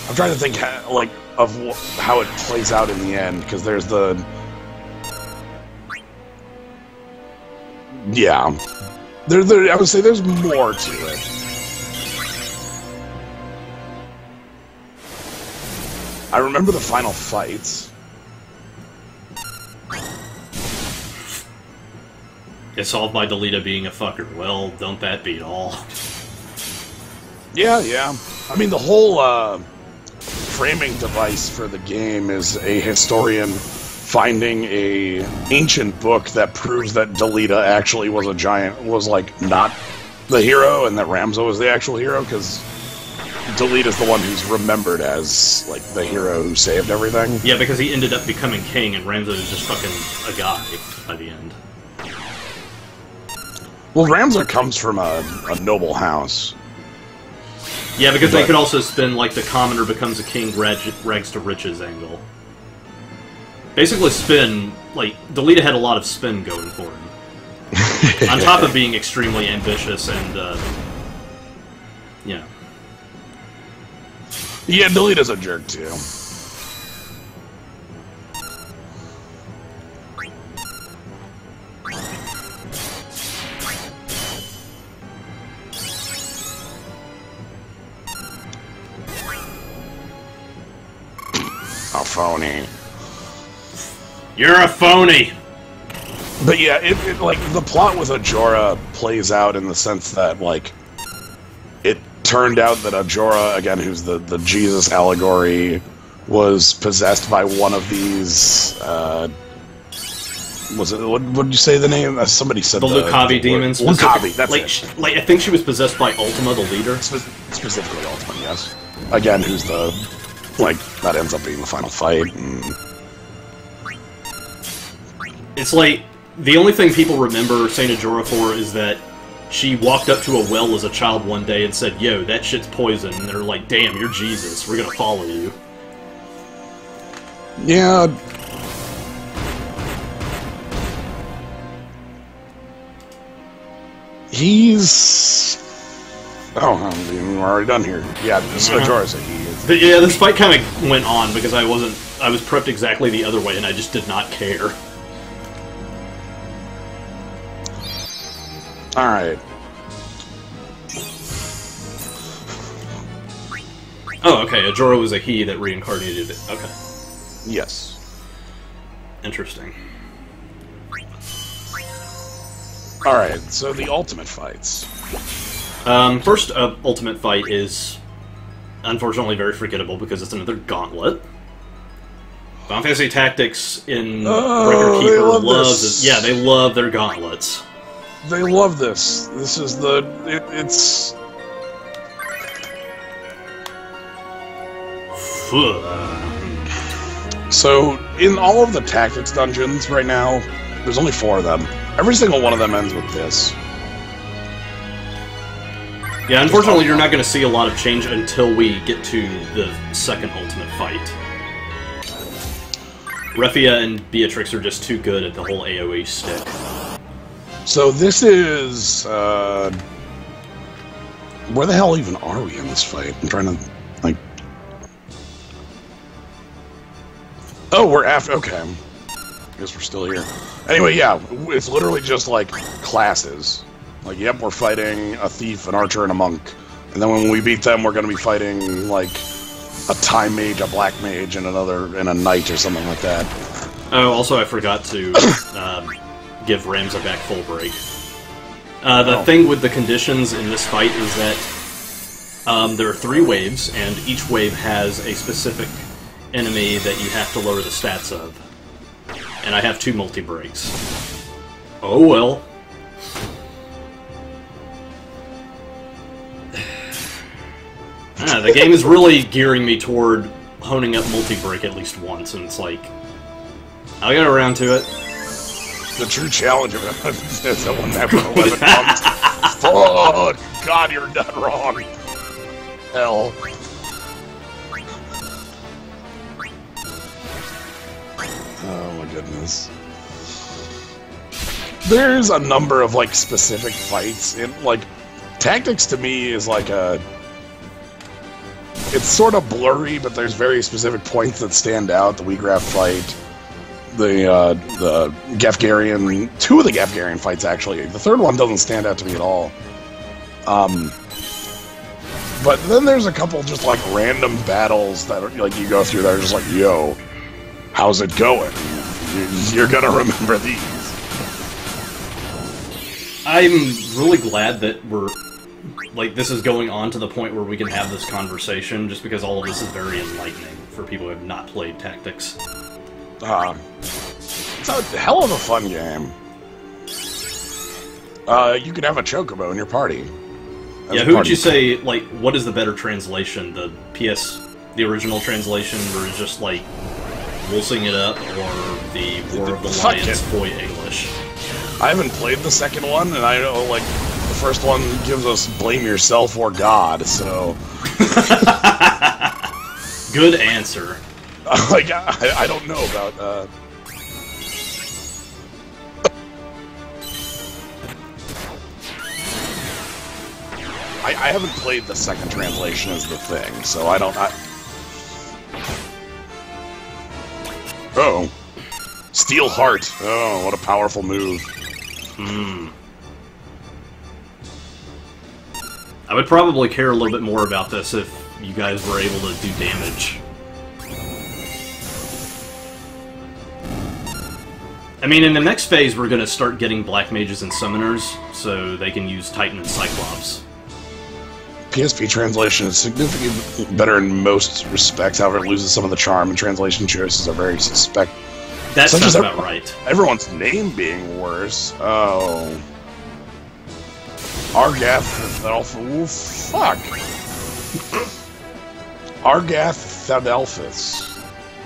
I'm trying to think like of how it plays out in the end, because there's the I would say there's more to it. I remember the final fights. It's solved by Delita being a fucker. Well, don't that beat all? Yeah. I mean, the whole framing device for the game is a historian finding a ancient book that proves that Delita actually was like not the hero, and that Ramza was the actual hero, because Delita's the one who's remembered as like the hero who saved everything. Yeah, because he ended up becoming king, and Ramza was just fucking a guy by the end. Well, Ramza comes from a noble house. Yeah, because they could also spin, like, the commoner becomes a king, rags to riches angle. Basically, spin, like, Delita had a lot of spin going for him. On top of being extremely ambitious and, yeah. Yeah, Delita's a jerk, too. A phony. You're a phony! But yeah, it like, the plot with Ajora plays out in the sense that, like, it turned out that Ajora, again, who's the Jesus allegory, was possessed by one of these, what did you say the name? Somebody said the Lucavi demons. Lucavi, that's like, it. Like, I think she was possessed by Ultima, the leader. Specifically Ultima, yes. Again, who's the... like, that ends up being the final fight. It's like, the only thing people remember Saint Ajora for is that she walked up to a well as a child one day and said, "Yo, that shit's poison." And they're like, "Damn, you're Jesus. We're gonna follow you." Yeah. He's... oh, we're already done here. Yeah, Ajora said he is. But yeah, this fight kind of went on because I was prepped exactly the other way and I just did not care. Alright. Oh, okay, Ajora was a he that reincarnated it. Okay. Yes. Interesting. Alright, so the ultimate fights. First ultimate fight is unfortunately very forgettable because it's another gauntlet. Final Fantasy Tactics in Record Keeper loves... yeah, they love their gauntlets. They love this. This is the... it's... So, in all of the Tactics dungeons right now, there's only 4 of them. Every single one of them ends with this. Yeah, unfortunately you're not going to see a lot of change until we get to the second ultimate fight. Refia and Beatrix are just too good at the whole AoE stick. So this is... where the hell even are we in this fight? I'm trying to, like... oh, we're after... okay. I guess we're still here. Anyway, yeah, it's literally just, like, classes. Like, yep, we're fighting a thief, an archer, and a monk. And then when we beat them, we're going to be fighting, like, a time mage, a black mage, and a knight or something like that. Oh, also I forgot to give Ramza back full break. The thing with the conditions in this fight is that there are 3 waves, and each wave has a specific enemy that you have to lower the stats of. And I have 2 multi-breaks. Oh well. The game is really gearing me toward honing up multi-break at least once, and it's like... I'll get around to it. The true challenge of it is that when that 11 comes... fuck! God, you're not wrong. Hell. Oh my goodness. There's a number of like specific fights in like Tactics to me is like a. It's sort of blurry, but there's very specific points that stand out. The Wheatgrass fight, the Gefgarian, two of the Gefgarian fights actually. The third one doesn't stand out to me at all. But then there's a couple just like random battles that are, like you go through that are just like, yo, how's it going? You're gonna remember these. I'm really glad that we're like this is going on to the point where we can have this conversation, just because all of this is very enlightening for people who have not played Tactics. It's a hell of a fun game. You could have a chocobo in your party. Yeah, who would you say, like, what is the better translation? The original translation, where it's just like, we'll sing it up, or the War of the Lions Foy English? I haven't played the second one, and I know, like, the first one gives us blame yourself or God, so... Good answer. Like, I don't know about, I haven't played the second translation as the thing, so I don't... Oh. Steel Heart. Oh, what a powerful move. I would probably care a little bit more about this if you guys were able to do damage. I mean, in the next phase, we're going to start getting Black Mages and Summoners, so they can use Titan and Cyclops. PSP translation is significantly better in most respects, however it loses some of the charm, and translation choices are very suspect. That sounds about right. Everyone's name being worse. Oh. Argath Thadelphus. Fuck. Argath Thadelphus.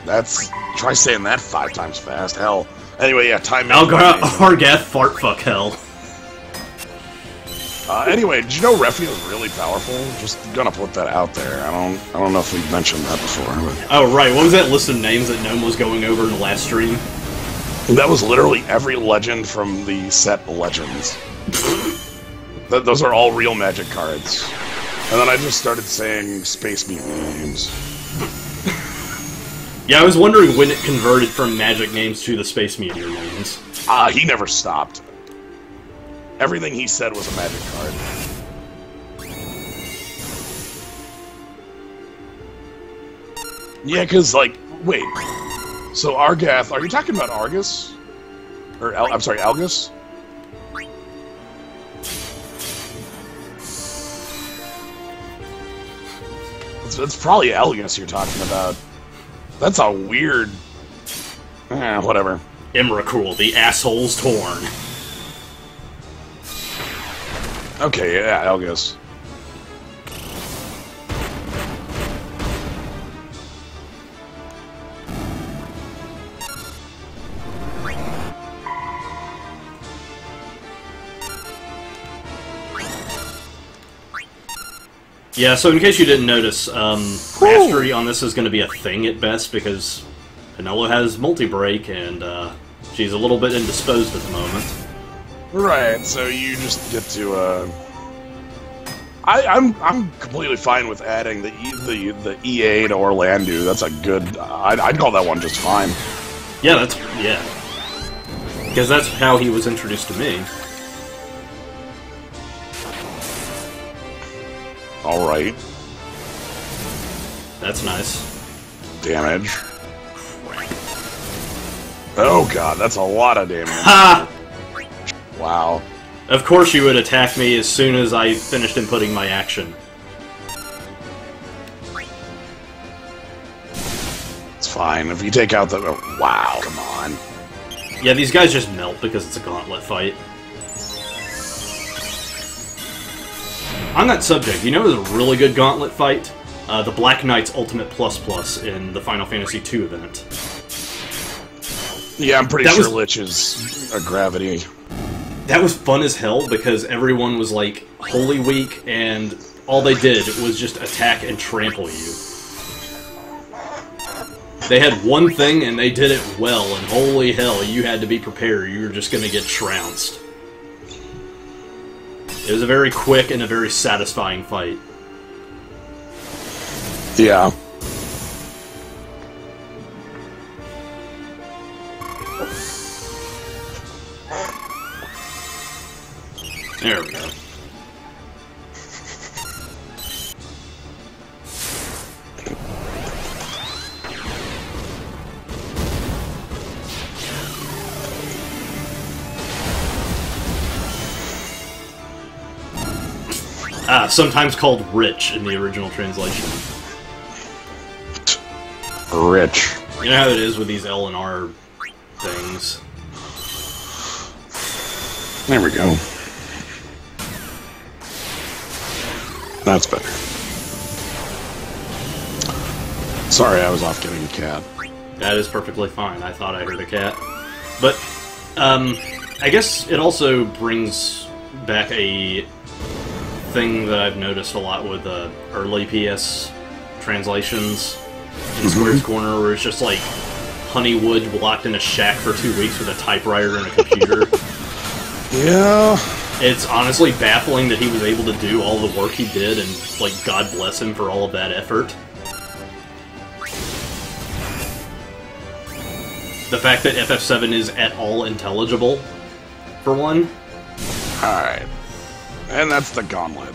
That's... Try saying that 5 times fast. Hell. Anyway, yeah, time... Argath Fartfuck Hell. Anyway, did you know Refi is really powerful? Just gonna put that out there. I don't know if we've mentioned that before. But... Oh, right. What was that list of names that Gnome was going over in the last stream? That was literally every legend from the set Legends. Those are all real Magic cards. And then I just started saying Space Mutant names. Yeah, I was wondering when it converted from Magic names to the Space Meteor names. He never stopped. Everything he said was a Magic card. Yeah, because, like, wait. So Argath, are you talking about Argus? Or, I'm sorry, Algus? It's probably Algus you're talking about. That's a weird... whatever. Emrakul, the asshole's torn. Okay, yeah, Algus. Yeah, so in case you didn't notice, mastery on this is going to be a thing at best, because Penelo has multi-break, and she's a little bit indisposed at the moment. Right, so you just get to, I'm completely fine with adding the EA to Orlandu. That's a good... I'd call that one just fine. Yeah, yeah. Because that's how he was introduced to me. Alright. That's nice. Damage. Oh god, that's a lot of damage. Ha! Wow. Of course you would attack me as soon as I finished inputting my action. It's fine. If you take out the... wow, come on. Yeah, these guys just melt because it's a gauntlet fight. On that subject, you know it was a really good gauntlet fight? The Black Knight's Ultimate Plus in the Final Fantasy II event. Yeah, I'm pretty sure Lich is a gravity. That was fun as hell because everyone was like Holy Week, and all they did was just attack and trample you. They had one thing and they did it well, and holy hell, you had to be prepared. You were just going to get trounced. It was a very quick and a very satisfying fight. Yeah. There we go. Sometimes called Rich in the original translation. Rich. You know how it is with these L and R things. There we go. That's better. Sorry, I was off getting a cat. That is perfectly fine. I thought I heard a cat. But, I guess it also brings back a thing that I've noticed a lot with early PS translations in Square's Corner, where it's just like Honeywood locked in a shack for 2 weeks with a typewriter and a computer. Yeah. It's honestly baffling that he was able to do all the work he did, and, like, God bless him for all of that effort. The fact that FF7 is at all intelligible, for one. Alright. And that's the gauntlet.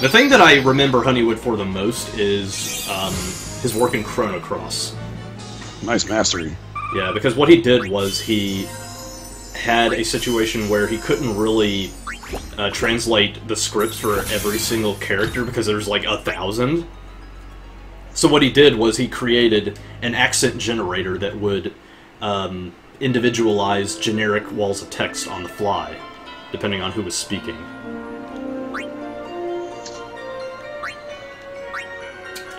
The thing that I remember Honeywood for the most is his work in Chrono Cross. Nice mastery. Yeah, because what he did was he had a situation where he couldn't really translate the scripts for every single character because there's like 1,000. So what he did was he created an accent generator that would individualize generic walls of text on the fly, depending on who was speaking.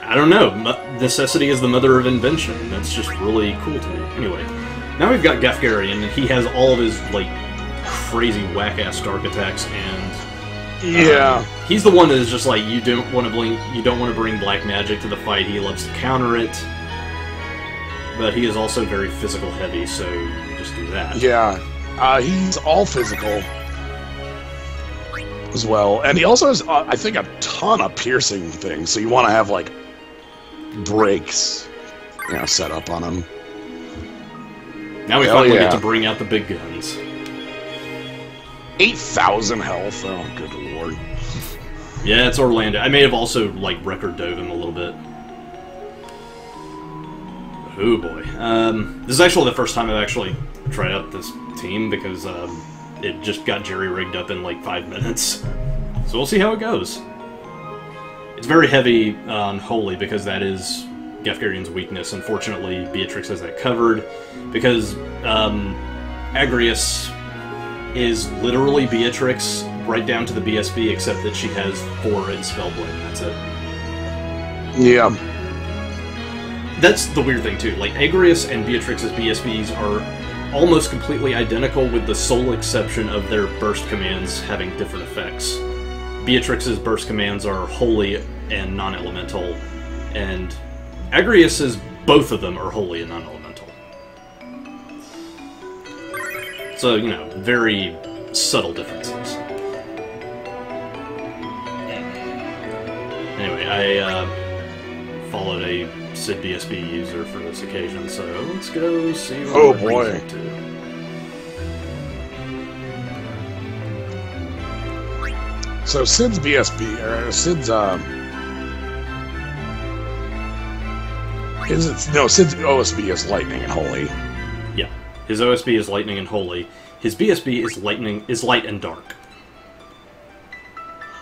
I don't know. Necessity is the mother of invention. That's just really cool to me. Anyway, now we've got Gafgarian, and he has all of his, like, crazy whack-ass dark attacks, and yeah, he's the one that is just like, you don't want to bring black magic to the fight. He loves to counter it, but he is also very physical heavy, so just do that. Yeah, he's all physical as well, and he also has, I think, a ton of piercing things. So you want to have like breaks, set up on him. Now we finally get to bring out the big guns. 8,000 health. Oh, good lord. Yeah, it's Orlando. I may have also, like, record dove him a little bit. Oh, boy. This is actually the first time I've actually tried out this team, because it just got jerry-rigged up in, like, 5 minutes. So we'll see how it goes. It's very heavy on Holy, because that is Gafgarian's weakness. Unfortunately, Beatrix has that covered, because Agrias is literally Beatrix, right down to the BSB, except that she has 4 in Spellblade, and that's it. Yeah. That's the weird thing, too. Like, Agrias and Beatrix's BSBs are almost completely identical, with the sole exception of their burst commands having different effects. Beatrix's burst commands are holy and non-elemental, and Agrias's, both of them are holy and non-elemental. So, very subtle differences. Anyway, I followed a Sid BSB user for this occasion, so let's go see what it brings up to. So Sid's BSB, or Sid's, Sid's OSB is Lightning and Holy. Yeah. His OSB is Lightning and Holy. His BSB is Light and Dark.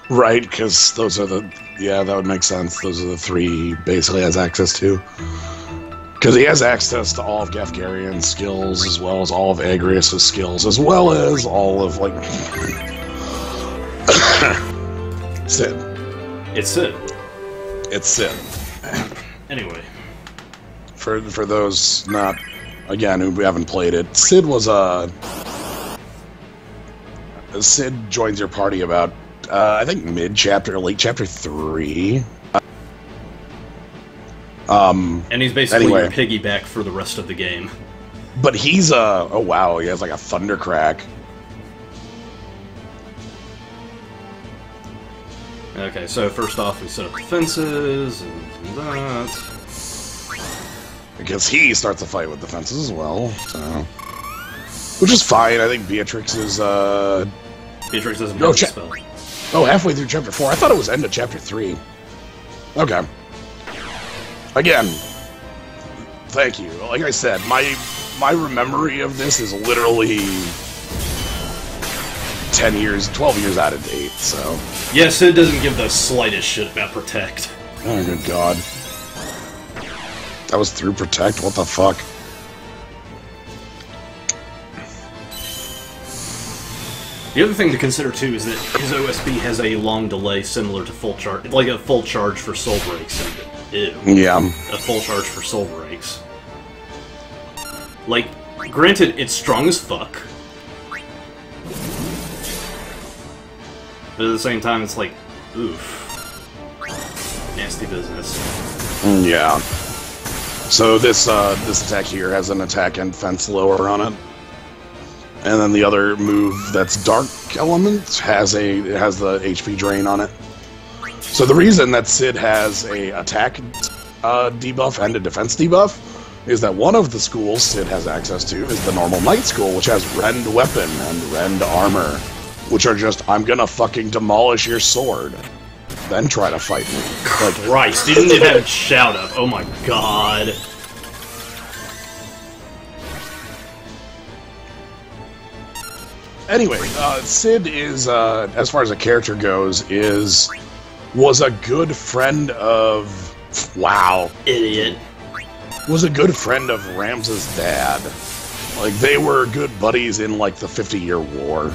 Right, because those are that would make sense. Those are the 3 he basically has access to. Because he has access to all of Gafgarian's skills, as well as all of Agrias' skills, as well as all of, like... Sid. It's Sid. It's Sid. Anyway. For those not, again, who haven't played it, Sid was a... Sid joins your party about, I think, mid-chapter, late chapter 3. And he's basically anyway. your piggyback for the rest of the game. But he's a... Oh, wow, he has like a thundercrack. Okay, so first off, we set up the fences, and that... Because he starts a fight with the fences as well, so... Which is fine, I think Beatrix is, Beatrix doesn't have a spell. Oh, halfway through chapter 4. I thought it was end of chapter 3. Okay. Again, thank you. Like I said, my memory of this is literally 10 years, 12 years out of date, so... Yeah, Sid doesn't give the slightest shit about Protect. Oh, good God. That was through Protect? What the fuck? The other thing to consider, too, is that his OSB has a long delay similar to full charge. Like a full charge for soul breaks. Ew. Yeah. A full charge for soul breaks. Like, granted, it's strong as fuck. But at the same time, it's like, oof. Nasty business. Yeah. So this attack here has an attack and fence lower on it. And then the other move that's Dark Element has the HP drain on it. So the reason that Sid has a attack debuff and a defense debuff is that one of the schools Sid has access to is the normal Knight School, which has Rend Weapon and Rend Armor, which are just, I'm gonna fucking demolish your sword, then try to fight me. Like, Christ, he didn't even have a shout up. Oh my god. Anyway, Sid is, as far as a character goes, was a good friend of... Wow. Idiot. Was a good friend of Ramses' dad. Like, they were good buddies in, like, the 50-Year War.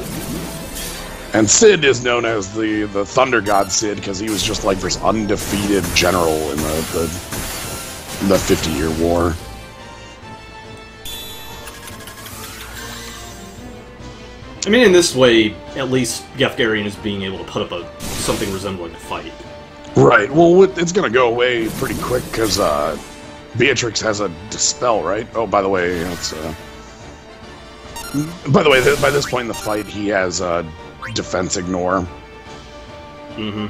And Sid is known as the Thunder God Sid because he was just, like, this undefeated general in the 50-Year War. I mean, in this way, at least Gefgarian is being able to put up something resembling a fight. Right. Well, it's going to go away pretty quick because Beatrix has a dispel, right? Oh, by the way, it's by this point in the fight, he has defense ignore. Mm-hmm.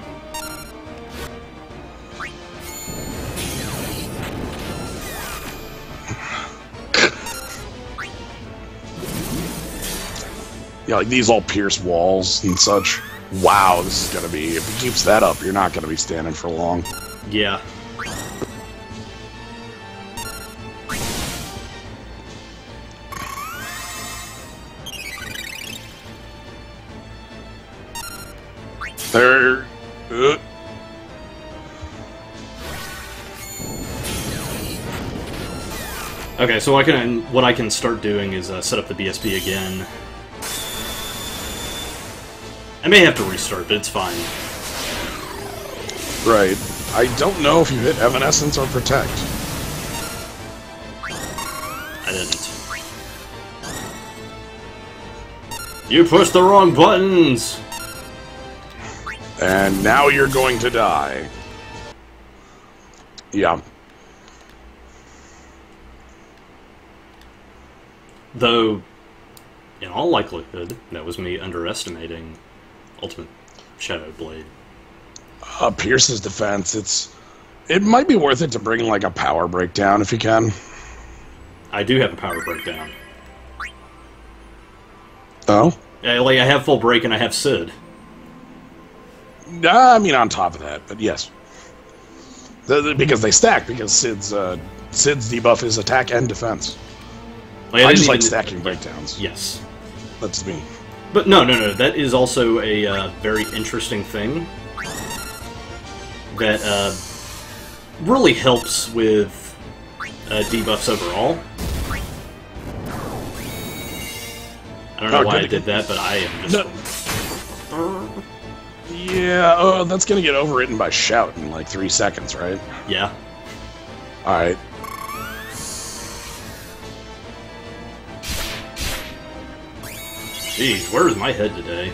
Yeah, like these all pierce walls and such. Wow, this is gonna be... If he keeps that up, you're not gonna be standing for long. Yeah. There... Okay, so what I can start doing is set up the BSB again. I may have to restart, but it's fine. Right. I don't know if you hit Evanescence or Protect. I didn't. You pushed the wrong buttons! And now you're going to die. Yeah. Though, in all likelihood, that was me underestimating Ultimate Shadow Blade. Pierce's defense, it might be worth it to bring, like, a power breakdown if you can. I do have a power breakdown. Oh? Yeah, like, I have full break and I have Sid. I mean, on top of that, but yes. Because they stack, because Sid's debuff is attack and defense. Like, I just like stacking breakdowns. Yes. That's me. But no, that is also a very interesting thing that really helps with debuffs overall. I don't know why I did that, but I am just... Yeah, that's gonna get overwritten by Shout in like 3 seconds, right? Yeah. Alright. Jeez, where is my head today?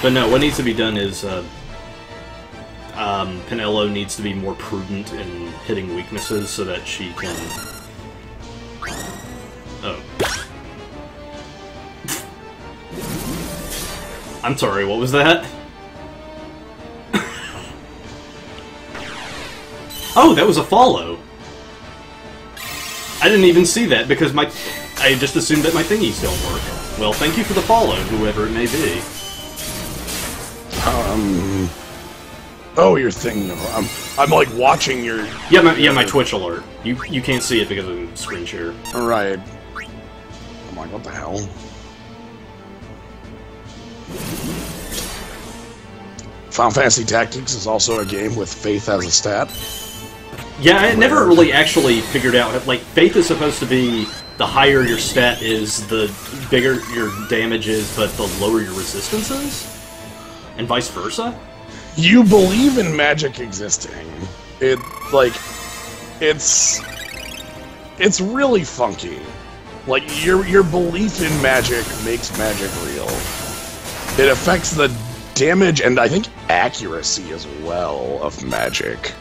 But no, what needs to be done is Pinello needs to be more prudent in hitting weaknesses so that she can... Oh. I'm sorry, what was that? Oh, that was a follow! I didn't even see that because I just assumed that my thingies don't work. Well, thank you for the follow, whoever it may be. Oh, your thing. I'm like watching your... Yeah, my Twitch alert. You can't see it because of screen share. Alright. I'm like, what the hell? Final Fantasy Tactics is also a game with Faith as a stat. Yeah, I never really actually figured out, like, Faith is supposed to be the higher your stat is, the bigger your damage is, but the lower your resistance is? And vice versa? You believe in magic existing. It's really funky. Like, your belief in magic makes magic real. It affects the damage and I think accuracy as well of magic.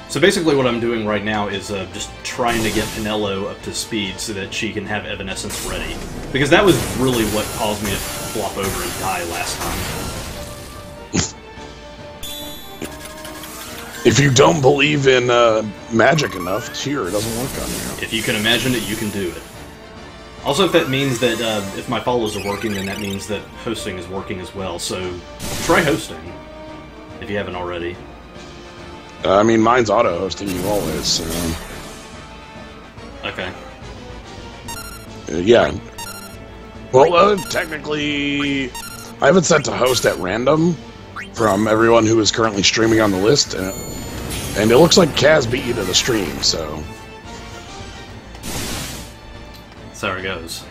So basically what I'm doing right now is just trying to get Pinello up to speed so that she can have Evanescence ready. Because that was really what caused me to flop over and die last time. If you don't believe in magic enough, Cure doesn't work on you. If you can imagine it, you can do it. Also, if that means that if my follows are working, then that means that hosting is working as well. So try hosting, if you haven't already. I mean, mine's auto-hosting you always, so... Okay. Yeah. Well, technically, I have it set to host at random from everyone who is currently streaming on the list, and it looks like Kaz beat you to the stream, so... That's how it goes.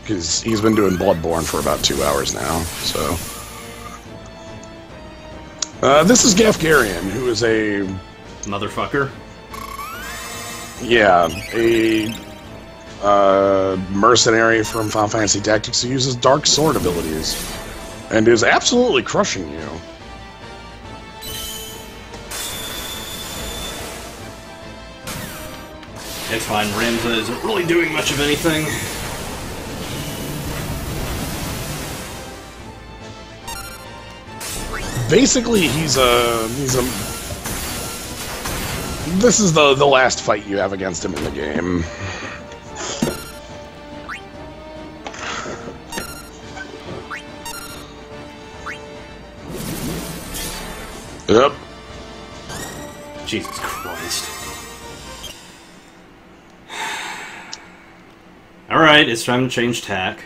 Because he's been doing Bloodborne for about 2 hours now, so... this is Gafgarian, who is a... Motherfucker. Yeah, a mercenary from Final Fantasy Tactics who uses Dark Sword abilities, and is absolutely crushing you. It's fine, Ramza isn't really doing much of anything. Basically, he's a... This is the last fight you have against him in the game. Yep. Jesus Christ. Alright, it's time to change tack.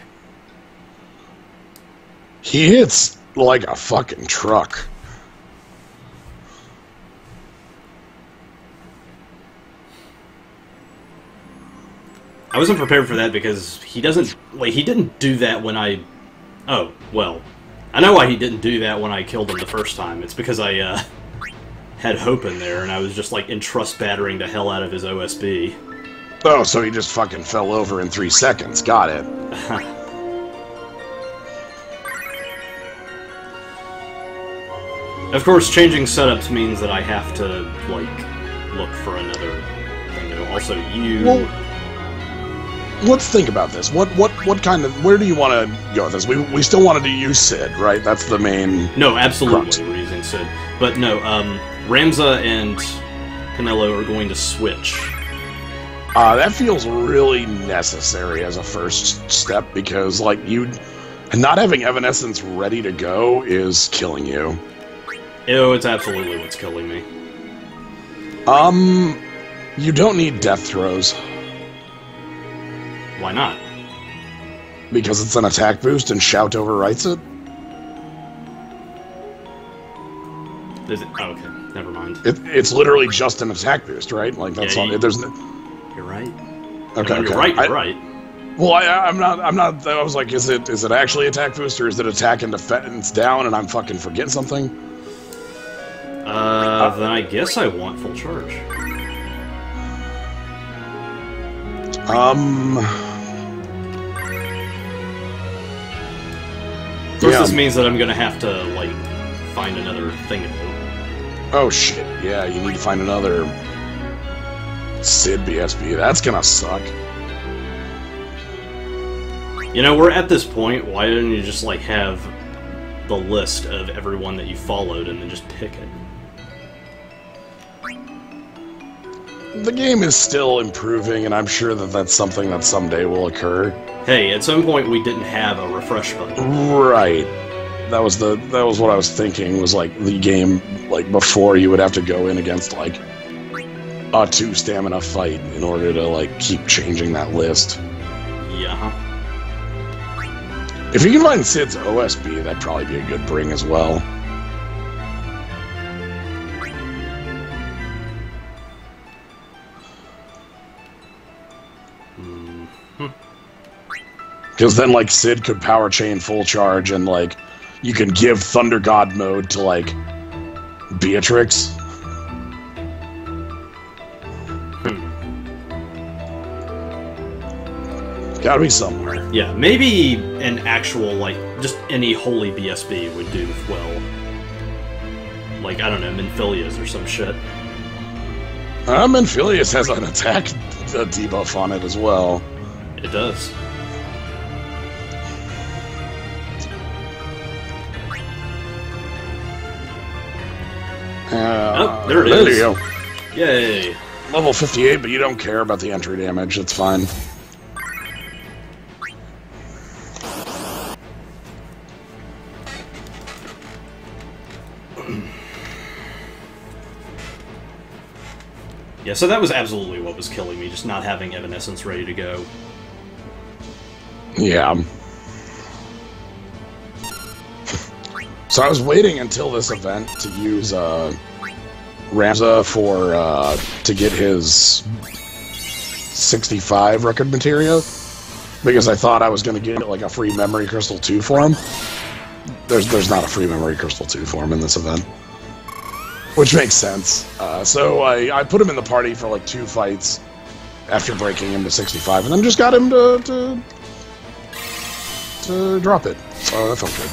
He hits like a fucking truck. I wasn't prepared for that because he doesn't... Wait, he didn't do that when I... Oh, well. I know why he didn't do that when I killed him the first time. It's because I, had Hope in there, and I was just, like, entrust battering the hell out of his OSB. Oh, so he just fucking fell over in 3 seconds. Got it. Of course, changing setups means that I have to, like, look for another thing. Also, you... Well, let's think about this. What kind of... Where do you want to go with this? We still wanted to use Sid, right? That's the main... No, absolutely, we're using Sid. But no, Ramza and Pinello are going to switch. That feels really necessary as a first step, because, like, not having Evanescence ready to go is killing you. Ew, it's absolutely what's killing me. You don't need Death Throws. Why not? Because it's an attack boost and Shout overwrites it? Is it? Oh, okay, never mind. It's literally just an attack boost, right? Like that's all. There's no... You're right. Okay, You're right. You're right. Well, I'm not. I was like, is it actually attack boost or is it attack and defense down? And I'm fucking forgetting something. Then I guess I want full charge. Of course, this means that I'm gonna have to like find another thing to do. Oh shit! Yeah, you need to find another Sid BSB. That's gonna suck. You know, we're at this point. Why don't you just like have the list of everyone that you followed and then just pick it? The game is still improving, and I'm sure that that's something that someday will occur. Hey, at some point we didn't have a refresh button. Right. That was what I was thinking, was like the game, like before you would have to go in against like a 2 stamina fight in order to like keep changing that list. Yeah. If you can find Sid's OSB, that'd probably be a good bring as well. Because then, like, Sid could power chain full charge, and, like, you can give Thunder God mode to, like, Beatrix. Gotta be somewhere. Yeah, maybe an actual, like, just any holy BSB would do well. Like, I don't know, Menphilius or some shit. Menphilius has an attack debuff on it as well. It does. Oh, there it is. There you go. Yay. Level 58, but you don't care about the entry damage. It's fine. Yeah, so that was absolutely what was killing me, just not having Evanescence ready to go. Yeah. So I was waiting until this event to use Ramza to get his 65 record materia, because I thought I was going to get like a free memory crystal 2 for him. There's not a free memory crystal 2 for him in this event, which makes sense. So I put him in the party for like 2 fights after breaking him to 65, and then just got him to drop it. So that felt good.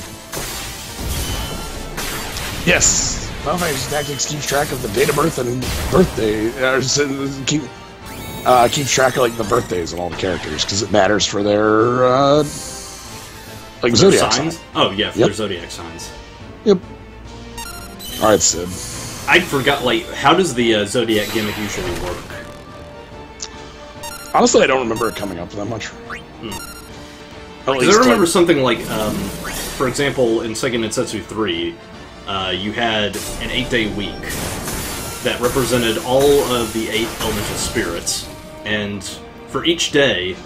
Yes! Final Fantasy Tactics keeps track of the date of birth and birthday. Keeps track of like the birthdays of all the characters, because it matters for their like zodiac signs. Oh yeah, for their zodiac signs. Yep. Alright, Sid. I forgot, like, how does the zodiac gimmick usually work? Honestly, I don't remember it coming up that much. Because I remember something like, for example, in Seiken Densetsu 3, you had an 8-day week that represented all of the 8 elemental spirits, and for each day,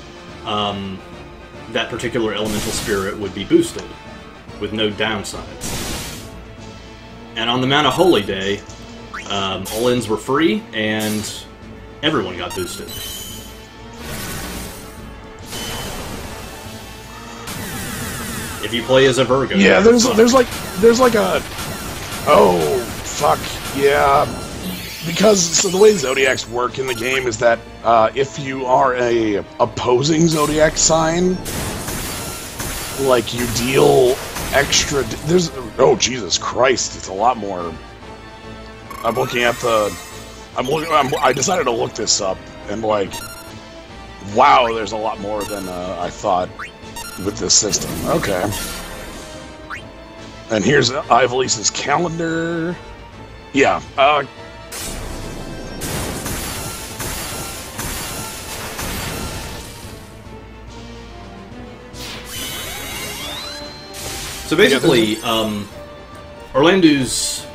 that particular elemental spirit would be boosted, with no downsides. And on the Mount of Holy Day, all ends were free, and everyone got boosted. If you play as a Virgo. Yeah, there's like a... Oh, fuck, yeah. Because, so the way Zodiacs work in the game is that if you are a opposing Zodiac sign, like, you deal extra... There's... Oh, Jesus Christ, it's a lot more... I'm looking at the... I decided to look this up, and, like... Wow, there's a lot more than I thought with this system. Okay. And here's Ivalice's calendar. Yeah, So basically, Orlando's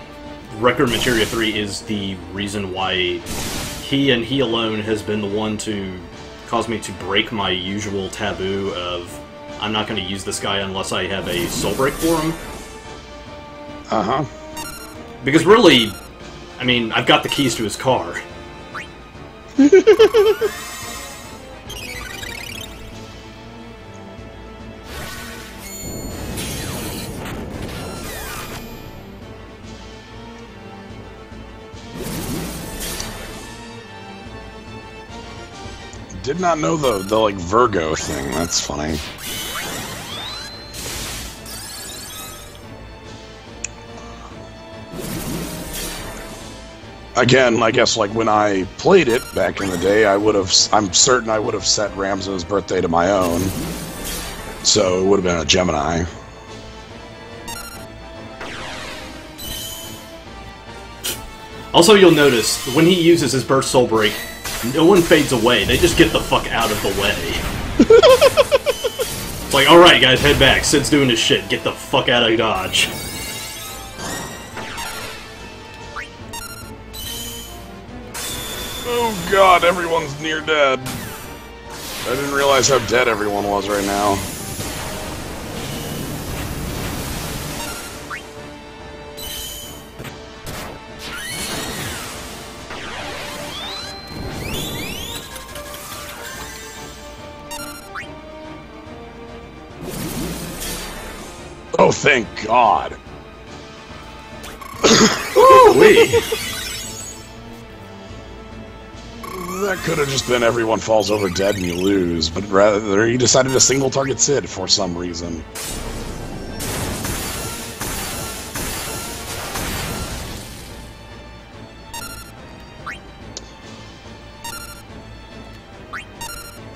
record materia 3 is the reason why he and he alone has been the one to cause me to break my usual taboo of I'm not going to use this guy unless I have a soul break for him. Uh-huh. Because really, I mean, I've got the keys to his car. Did not know the like Virgo thing. That's funny. Again, I guess like when I played it back in the day, I'm certain I would have set Ramzo's birthday to my own. So it would have been a Gemini. Also, you'll notice, when he uses his Burst Soul Break, no one fades away, they just get the fuck out of the way. It's like, alright guys, head back, Sid's doing his shit, get the fuck out of Dodge. Oh god, everyone's near dead. I didn't realize how dead everyone was right now. Oh, thank God. Ooh-wee. That could have just been everyone falls over dead and you lose, but rather he decided to single target Sid for some reason.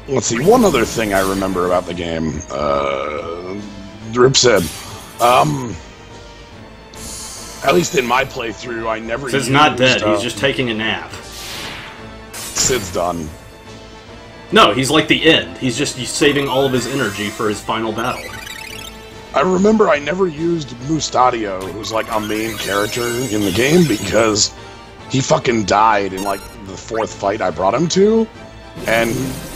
Let's see, one other thing I remember about the game. Rip said, at least in my playthrough, I never Sid's not dead, he's just taking a nap. Sid's done. No, he's like the end. He's saving all of his energy for his final battle. I remember I never used Mustadio, who's like a main character in the game, because he fucking died in like the 4th fight I brought him to, and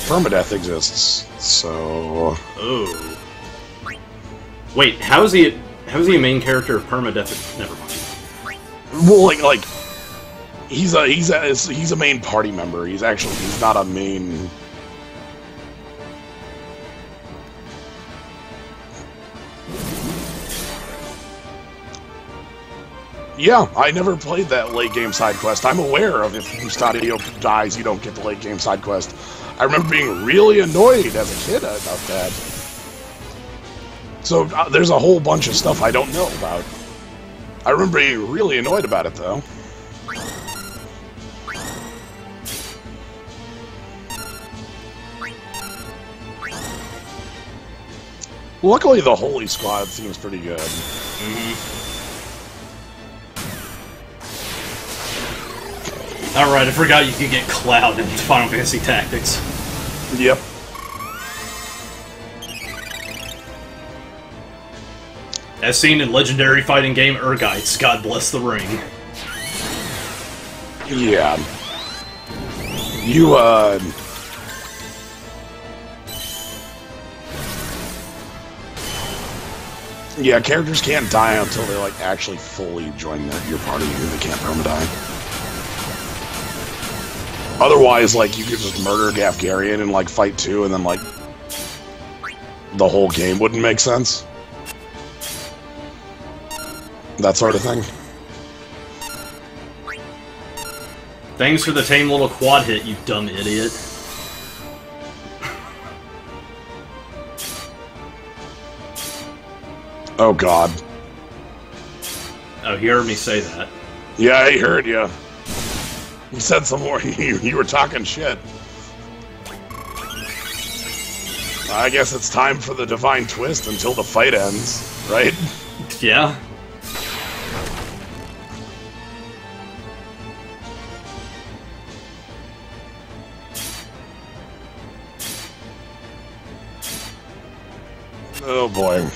permadeath exists, so... Oh. Wait, how is he a main character of permadeath? Never mind. Well, like he's a main party member. He's not a main. Yeah, I never played that late game side quest. I'm aware of if Mustadio dies, you don't get the late game side quest. I remember being really annoyed as a kid about that. So there's a whole bunch of stuff I don't know about. I remember being really annoyed about it, though. Luckily, the Holy Squad seems pretty good. Alright, I forgot you could get Cloud in Final Fantasy Tactics. Yep. As seen in legendary fighting game Urgites, God bless the ring. Yeah. Yeah, characters can't die until they, like, actually fully join your party, and they can't perma-die. Otherwise, like, you could just murder Gafgarian and, like, fight 2, and then, like, the whole game wouldn't make sense. That sort of thing. Thanks for the tame little quad hit, you dumb idiot. Oh, God. Oh, he heard me say that. Yeah, I heard you. You said some more. You were talking shit. I guess it's time for the divine twist until the fight ends, right? Yeah. Oh boy.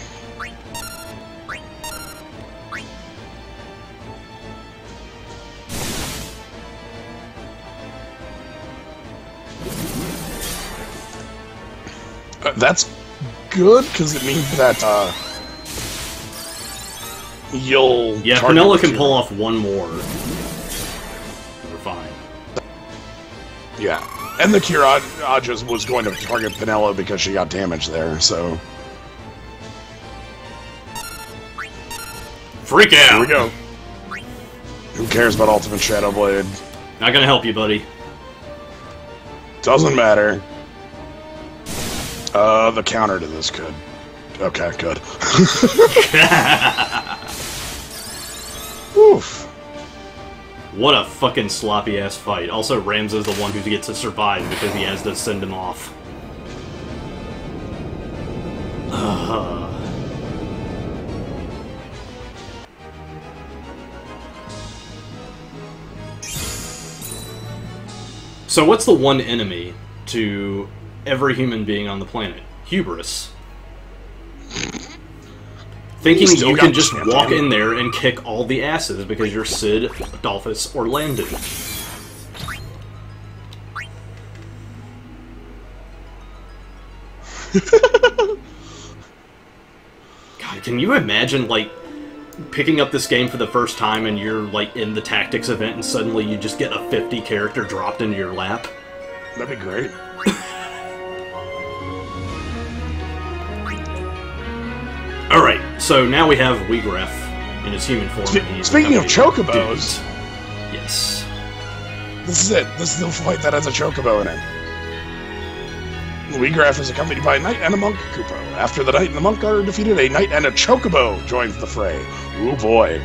That's good, because it means that, you'll... Yeah, Penelo can pull off one more. We're fine. Yeah. And the Kira was going to target Penelo because she got damaged there, so... Freak out! Here we go. Who cares about Ultimate Shadow Blade? Not gonna help you, buddy. Doesn't matter. The counter to this could. Okay, good. Oof. What a fucking sloppy-ass fight. Also, Rams is the one who gets to survive because he has to send him off. So what's the one enemy to every human being on the planet? Hubris. Thinking you can just walk in there and kick all the asses because you're Sid, Dolphus, or Landon. God, can you imagine, like, picking up this game for the first time and you're, like, in the tactics event and suddenly you just get a 50 character dropped into your lap? That'd be great. Alright, so now we have Weegref in his human form. Speaking of chocobos... Yes. This is it. This is the fight that has a chocobo in it. Weegraf is accompanied by a knight and a monk Kupo. After the knight and the monk are defeated, a knight and a chocobo joins the fray. Ooh boy.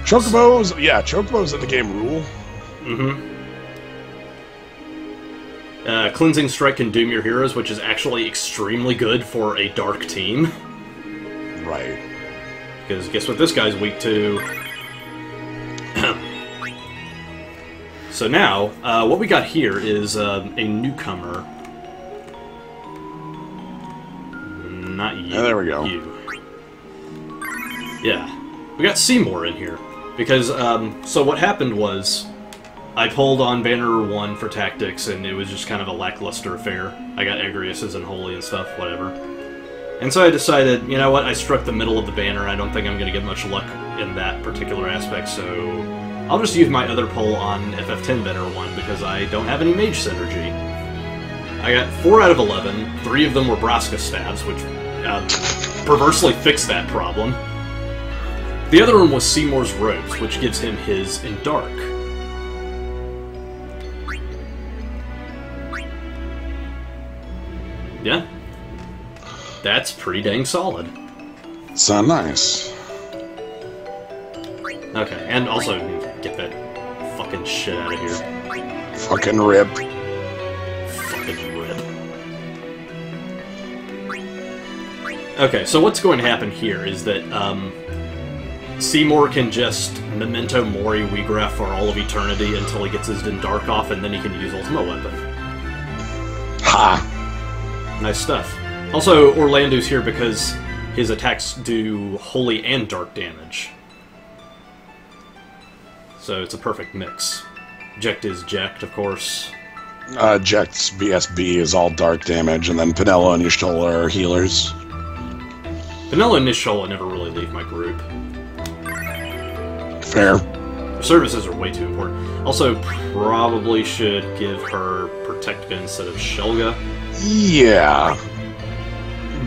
Chocobos, yeah, chocobos in the game rule. Mm-hmm. Cleansing Strike can doom your heroes, which is actually extremely good for a dark team. Right. Because guess what this guy's weak to? So now, what we got here is a newcomer. Not you. Oh, there we go. You. Yeah. We got Seymour in here. Because, so what happened was, I pulled on Banner 1 for tactics, and it was just kind of a lackluster affair. I got Agrius's and Holy and stuff, whatever. And so I decided, you know what, I struck the middle of the banner, I don't think I'm going to get much luck in that particular aspect, so I'll just use my other pull on FF10 Banner 1, because I don't have any mage synergy. I got 4 out of 11, 3 of them were Braska stabs, which perversely fixed that problem. The other one was Seymour's Robes, which gives him his in Dark. Yeah. That's pretty dang solid. So nice. Okay, and also, get that fucking shit out of here. Fucking rip. Fucking rip. Okay, so what's going to happen here is that, Seymour can just Memento Mori Weegraf for all of eternity until he gets his Din Dark off, and then he can use Ultimate Weapon. Ha! Nice stuff. Also, Orlando's here because his attacks do Holy and Dark damage. So it's a perfect mix. Jekt is Jekt, of course. Jekt's BSB is all dark damage, and then Penelo and Y'shtola are healers. Penelo and Y'shtola never really leave my group. Fair. Services are way too important. Also, probably should give her Protectica instead of Shelga. Yeah.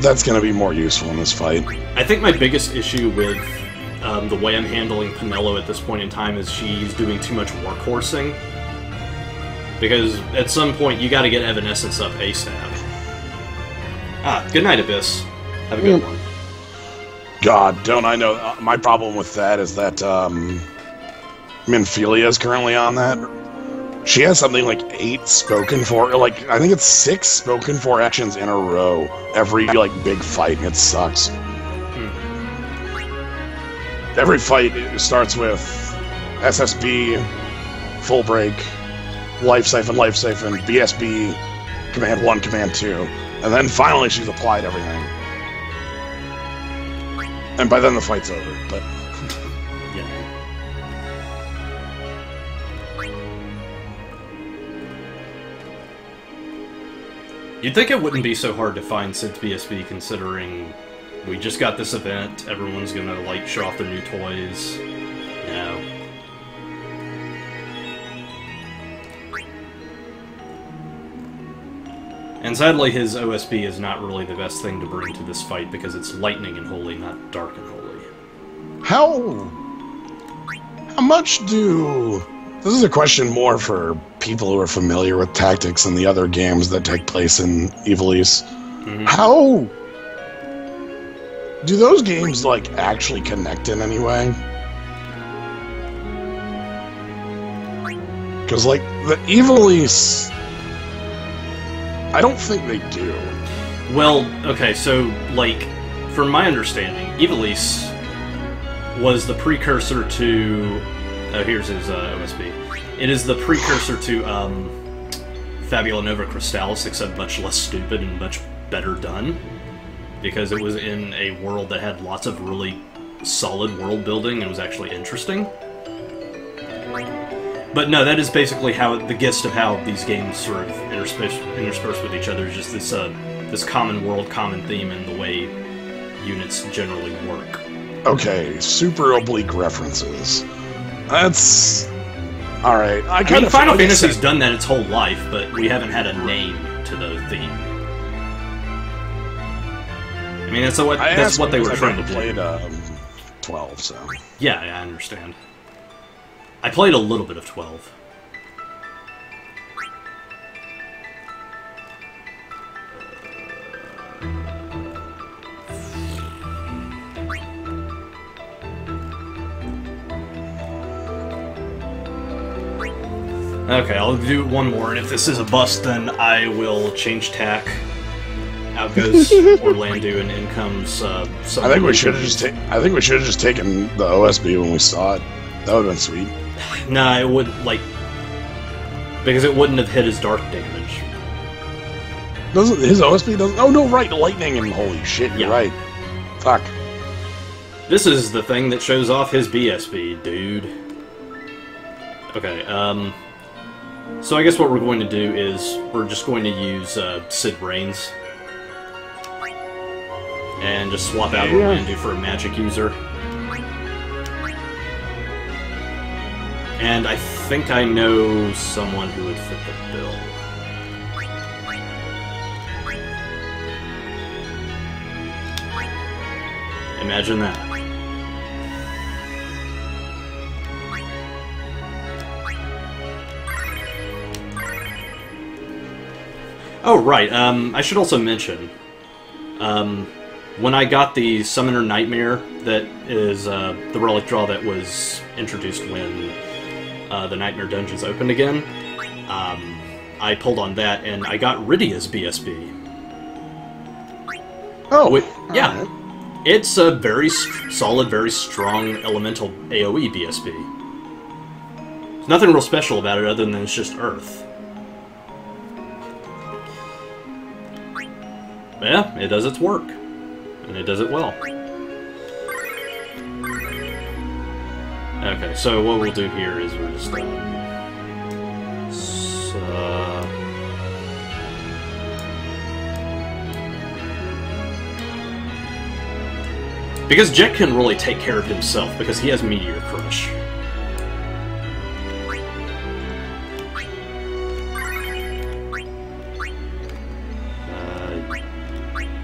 That's going to be more useful in this fight. I think my biggest issue with the way I'm handling Penelo at this point in time is she's doing too much workhorsing. Because at some point, you gotta get Evanescence up ASAP. Good night, Abyss. Have a good one. God, don't I know... my problem with that is that, Minfilia is currently on that. She has something like 8 spoken for... like, I think it's 6 spoken for actions in a row. Every, like, big fight. It sucks. Every fight starts with SSB, Full Break, Life Siphon, BSB, Command 1, Command 2. And then finally she's applied everything. And by then the fight's over, but... yeah. You'd think it wouldn't be so hard to find Sid's BSB considering We just got this event. Everyone's gonna, like, show off their new toys. No. And sadly, his OSB is not really the best thing to bring to this fight because it's lightning and holy, not dark and holy. How much do... This is a question more for people who are familiar with tactics and the other games that take place in Ivalice. Mm-hmm. How do those games, like, actually connect in any way? Because, like, the Ivalice... I don't think they do. Well, okay, so, like, from my understanding, Ivalice was the precursor to... Oh, here's his OSB. It is the precursor to Fabula Nova Crystallis, except much less stupid and much better done. Because it was in a world that had lots of really solid world building and was actually interesting. But no, that is basically how the gist of how these games sort of intersperse with each other. Is just this this common world, common theme, and the way units generally work. Okay, super oblique references. That's all right. I mean, Final Fantasy's done that its whole life, but we haven't had a name to the theme. I mean, that's what they were trying to do. I played 12, so yeah, I understand. I played a little bit of 12. Okay, I'll do one more, and if this is a bust, then I will change tack. Out goes Orlando, and in comes. I think we should have just. I think we should have just taken the OSB when we saw it. That would have been sweet. Nah, it would because it wouldn't have hit his dark damage. Doesn't his OSB doesn't? Oh no, right, lightning and holy shit, you're right. Fuck. This is the thing that shows off his BSB, dude. Okay, so I guess what we're going to do is we're just going to use Sid Reigns and just swap out Orlando for a magic user. And I think I know someone who would fit the bill. Imagine that. Oh, right, I should also mention, when I got the Summoner Nightmare, that is the relic draw that was introduced when the Nightmare Dungeons opened again, I pulled on that, and I got Rydia's BSB. Oh, yeah. Right. It's a very solid, very strong elemental AoE BSB. There's nothing real special about it other than it's just Earth. But yeah, it does its work. And it does it well. Okay, so what we'll do here is we're just because Jet can really take care of himself because he has Meteor Crush.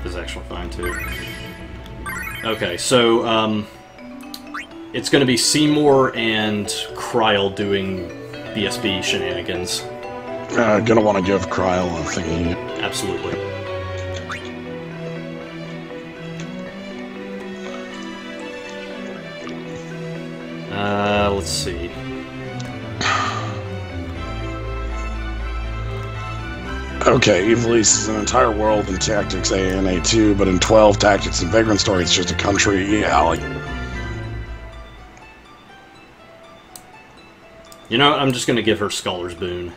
This is actually fine too. Okay, so it's going to be Seymour and Kryl doing BSB shenanigans. Gonna want to give Kryl a thingy. Absolutely. Let's see. Okay, Ivalice is an entire world in Tactics A and A2, but in 12 Tactics and Vagrant Story, it's just a country. Yeah, like. You know, I'm just going to give her Scholar's Boon.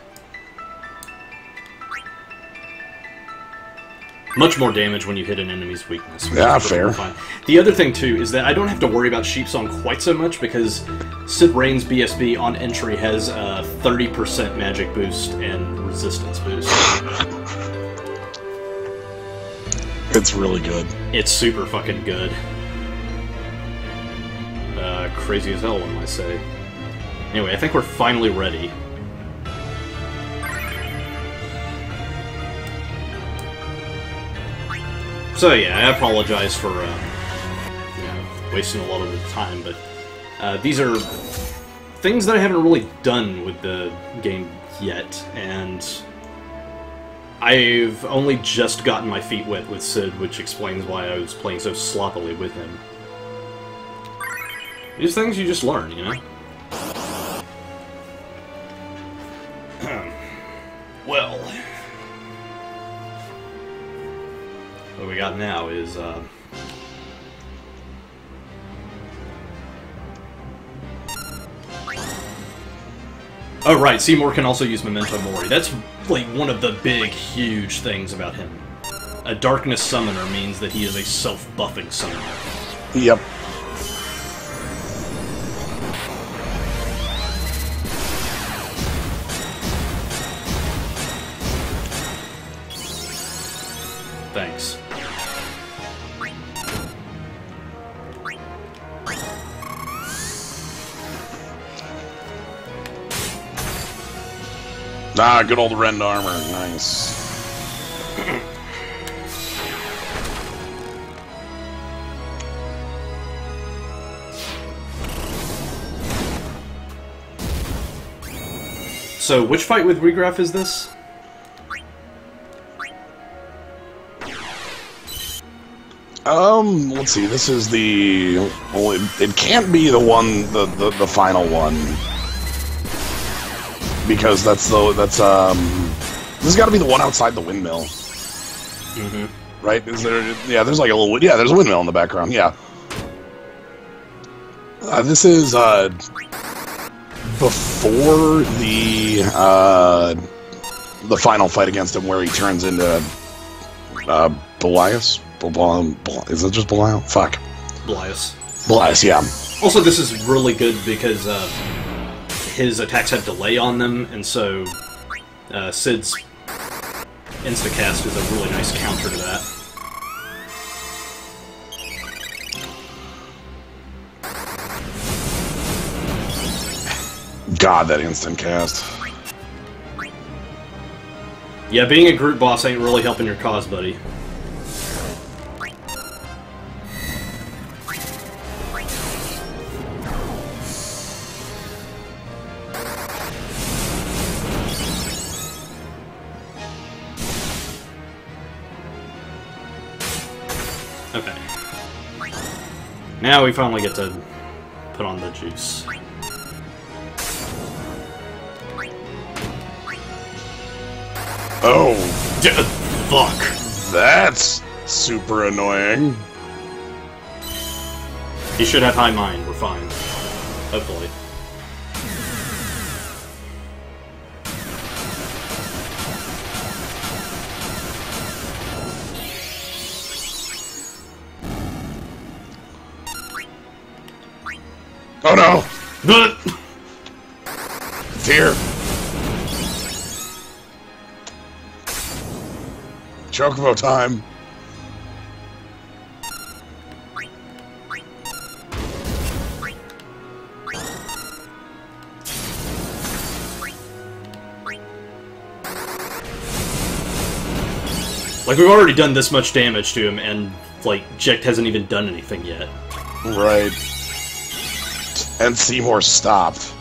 Much more damage when you hit an enemy's weakness. Yeah, fair. Fine. The other thing, too, is that I don't have to worry about Sheepsong quite so much because Sid Reigns' BSB on entry has a 30% magic boost and resistance boost. It's really good. It's super fucking good. Crazy as hell, one might say. Anyway, I think we're finally ready. So yeah, I apologize for wasting a lot of the time, but these are things that I haven't really done with the game yet, and I've only just gotten my feet wet with Sid, which explains why I was playing so sloppily with him. These things you just learn, you know? Well, what we got now is, oh, right, Seymour can also use Memento Mori. That's, like, one of the big, huge things about him. A Darkness Summoner means that he is a self-buffing summoner. Yep. Thanks. Ah, good old Rend armor. Nice. So, which fight with Regraph is this? Let's see. This is the. Well, it can't be the one, the final one, because this has got to be the one outside the windmill. Mm-hmm. Right? Is there? Yeah, there's like a little. Yeah, there's a windmill in the background. Yeah. This is before the final fight against him, where he turns into Belias. Is it just Belial? Fuck. Belias. Belias, yeah. Also, this is really good because his attacks have delay on them, and so Sid's Instacast is a really nice counter to that. God, that instant cast. Yeah, being a group boss ain't really helping your cause, buddy. Okay. Now we finally get to put on the juice. Oh. Fuck. That's super annoying. He should have high mind. We're fine. Hopefully. Oh no! But It's here. Chocobo time. like, we've already done this much damage to him, and like Jecht hasn't even done anything yet. Right. And Seymour stopped.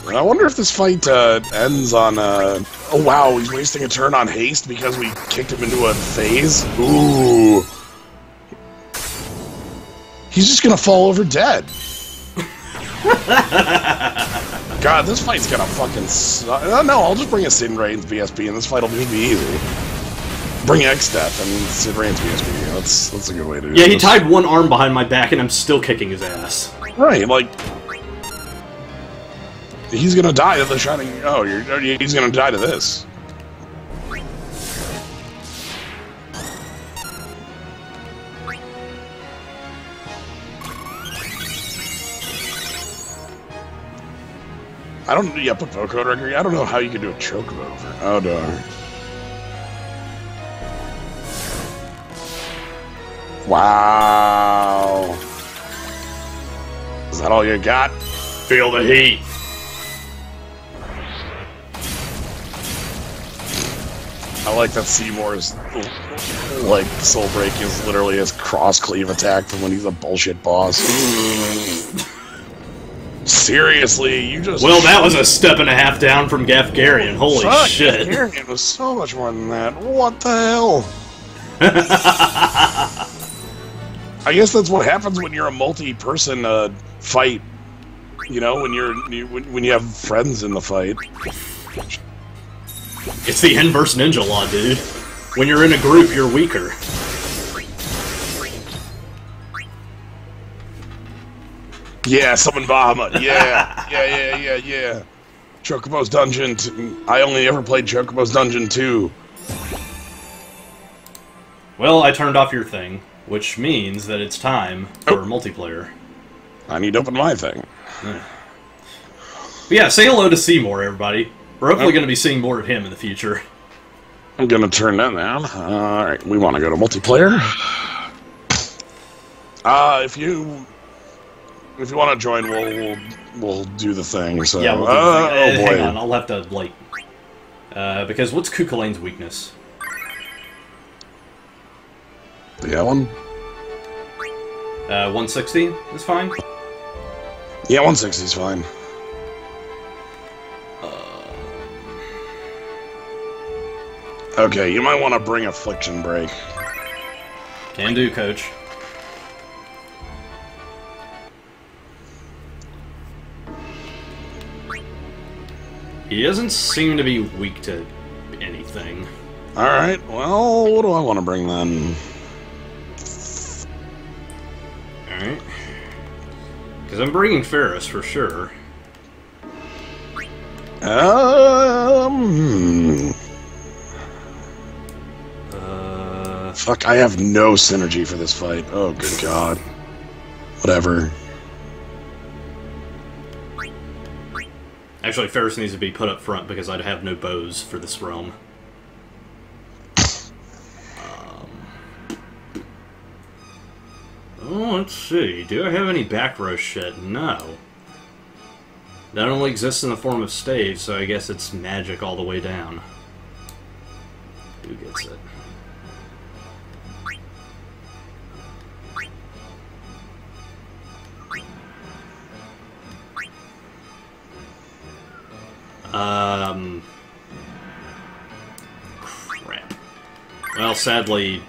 I wonder if this fight ends on oh wow, he's wasting a turn on haste because we kicked him into a phase? Ooh. He's just gonna fall over dead. God, this fight's gonna fucking suck. No, I'll just bring a Sid Reigns BSB and this fight will just be easy. Bring X-Death and Sid Reigns BSB. That's a good way to do it. Yeah, he tied one arm behind my back and I'm still kicking his ass. Right, like... He's gonna die to the Shining... Oh, he's gonna die to this. I don't... Yeah, put vocode record. I don't know how you can do a chocobo over... Oh, darn. Wow. Is that all you got? Feel the heat. I like that Seymour's, like, Soul Break is literally his cross-cleave attack from when he's a bullshit boss. Seriously, you just... Well, that was a step and a half down from Gafgarian. Holy shit. Gafgarian was so much more than that. What the hell? I guess that's what happens when you're a multi-person fight. You know, when you have friends in the fight. It's the inverse ninja law, dude. When you're in a group, you're weaker. Yeah, summon Bahamut. Yeah. Chocobo's Dungeon 2. I only ever played Chocobo's Dungeon 2. Well, I turned off your thing, which means that it's time for multiplayer. I need to open my thing. But yeah, say hello to Seymour, everybody. We're hopefully going to be seeing more of him in the future. I'm going to turn that down. Alright, we want to go to multiplayer. If you want to join, we'll do the thing. So. Yeah, we'll do the thing. Oh boy. Hang on, I'll have to, like... because what's Kukulane's weakness? The Ellen? 160 is fine? Yeah, 160 is fine. Okay, you might want to bring Affliction Break. Can do, coach. He doesn't seem to be weak to anything. Alright, well, what do I want to bring then? Alright. Because I'm bringing Ferris for sure. Fuck, I have no synergy for this fight. Oh, good god. Whatever. Actually, Ferris needs to be put up front because I'd have no bows for this realm. Oh, let's see. Do I have any back row shit? No. That only exists in the form of stage, so I guess it's magic all the way down. Who gets it? Crap. Well, sadly,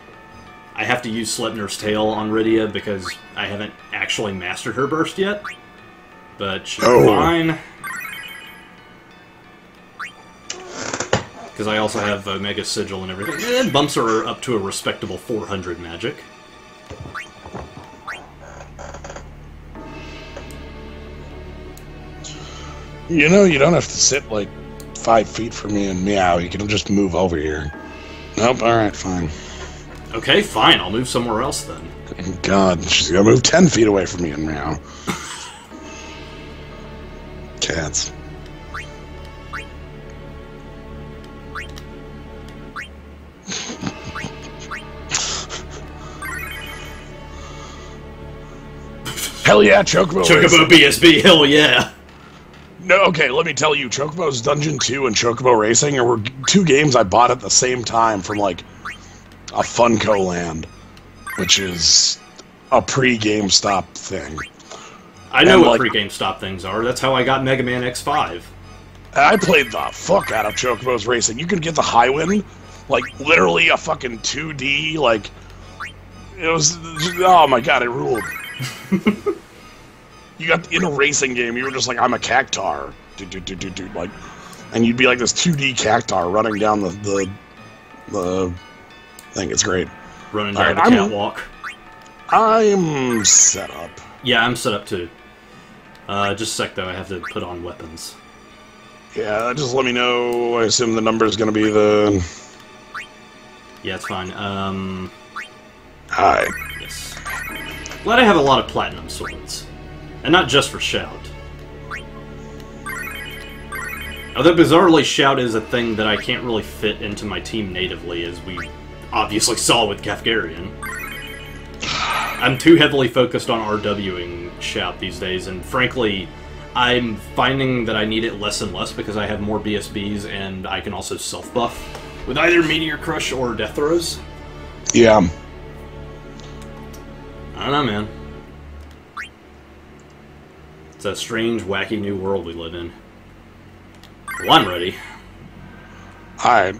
I have to use Sleipnir's Tail on Rydia because I haven't actually mastered her burst yet. But she's fine. Because I also have Omega Sigil and everything. And bumps her up to a respectable 400 magic. You know, you don't have to sit like 5 feet from me and meow. You can just move over here. Nope, alright, fine. Okay, fine. I'll move somewhere else then. God, she's gonna move 10 feet away from me and meow. Cats. Hell yeah, Chocobo! Chocobo BSB, hell yeah! No, okay, let me tell you, Chocobo's Dungeon 2 and Chocobo Racing were 2 games I bought at the same time from, like, a Funko Land, which is a pre-GameStop thing. I know what pre-GameStop things are. That's how I got Mega Man X5. I played the fuck out of Chocobo's Racing. You can get the Highwind, like, literally a fucking 2D, like, it was, oh my god, it ruled. You got in a racing game, you were just like, I'm a cactar, like, and you'd be like this 2D cactar running down the thing. It's great. Running down the catwalk. I'm set up. Yeah, I'm set up too. Just a sec though, I have to put on weapons. Yeah, just let me know. I assume the number is going to be the... Yeah, it's fine. Hi. Yes. Glad I have a lot of platinum swords. And not just for Shout. Although bizarrely, Shout is a thing that I can't really fit into my team natively, as we obviously saw with Gafgarian. I'm too heavily focused on RWing Shout these days, and frankly, I'm finding that I need it less and less because I have more BSBs, and I can also self-buff with either Meteor Crush or Death Throws. Yeah. I don't know, man. It's a strange, wacky new world we live in. Well, I'm ready. Alright.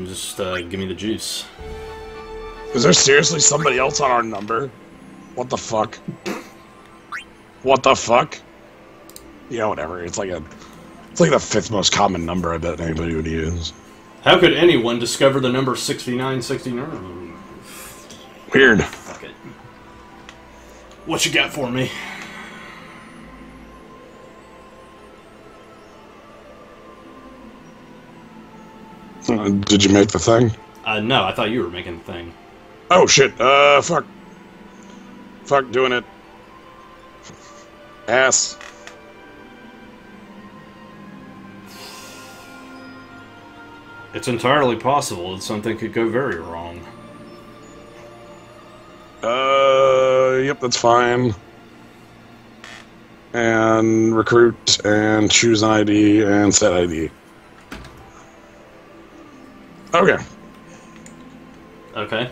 Just give me the juice. Is there seriously somebody else on our number? What the fuck? What the fuck? Yeah, whatever. It's like the fifth most common number I bet anybody would use. How could anyone discover the number 6969? Weird. Fuck it. What you got for me? Did you make the thing? No, I thought you were making the thing. Oh shit, fuck. Fuck doing it. Ass. It's entirely possible that something could go very wrong. Yep, that's fine. And recruit, and choose an ID, and set ID. Okay. Okay.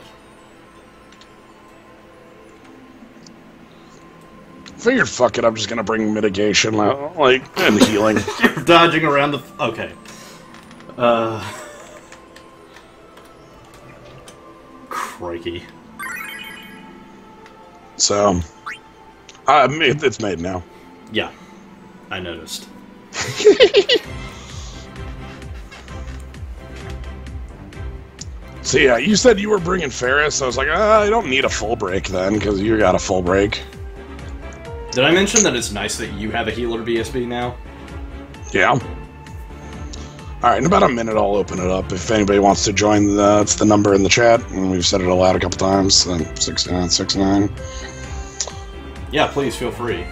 Figured, fuck it, I'm just gonna bring mitigation, like, and healing. You're dodging around the... Okay. Crikey. So, it's made now. Yeah, I noticed. So yeah, you said you were bringing Ferris. I was like, I don't need a full break then, because you got a full break. Did I mention that it's nice that you have a healer BSB now? Yeah. Alright, in about a minute I'll open it up. If anybody wants to join, it's the number in the chat, and we've said it aloud a couple times, 6969. Yeah, please, feel free.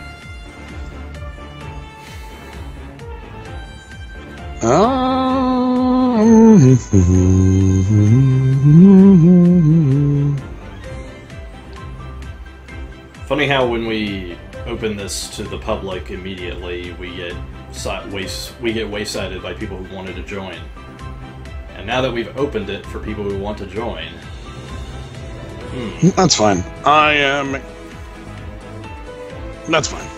Funny how when we open this to the public immediately, we get waysided by people who wanted to join. And now that we've opened it for people who want to join, that's fine. That's fine.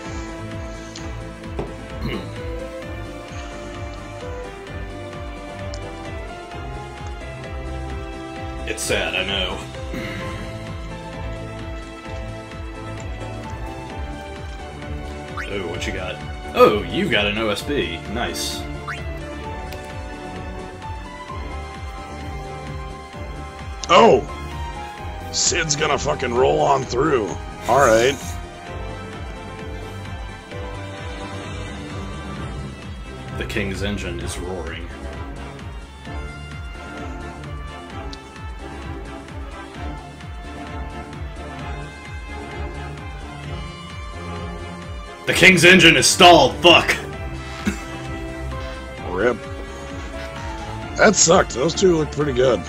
It's sad, I know. Oh, what you got? Oh, you got an OSB. Nice. Oh! Sid's gonna fucking roll on through. Alright. The King's engine is roaring. The King's engine is stalled, fuck! Rip. That sucked. Those two looked pretty good.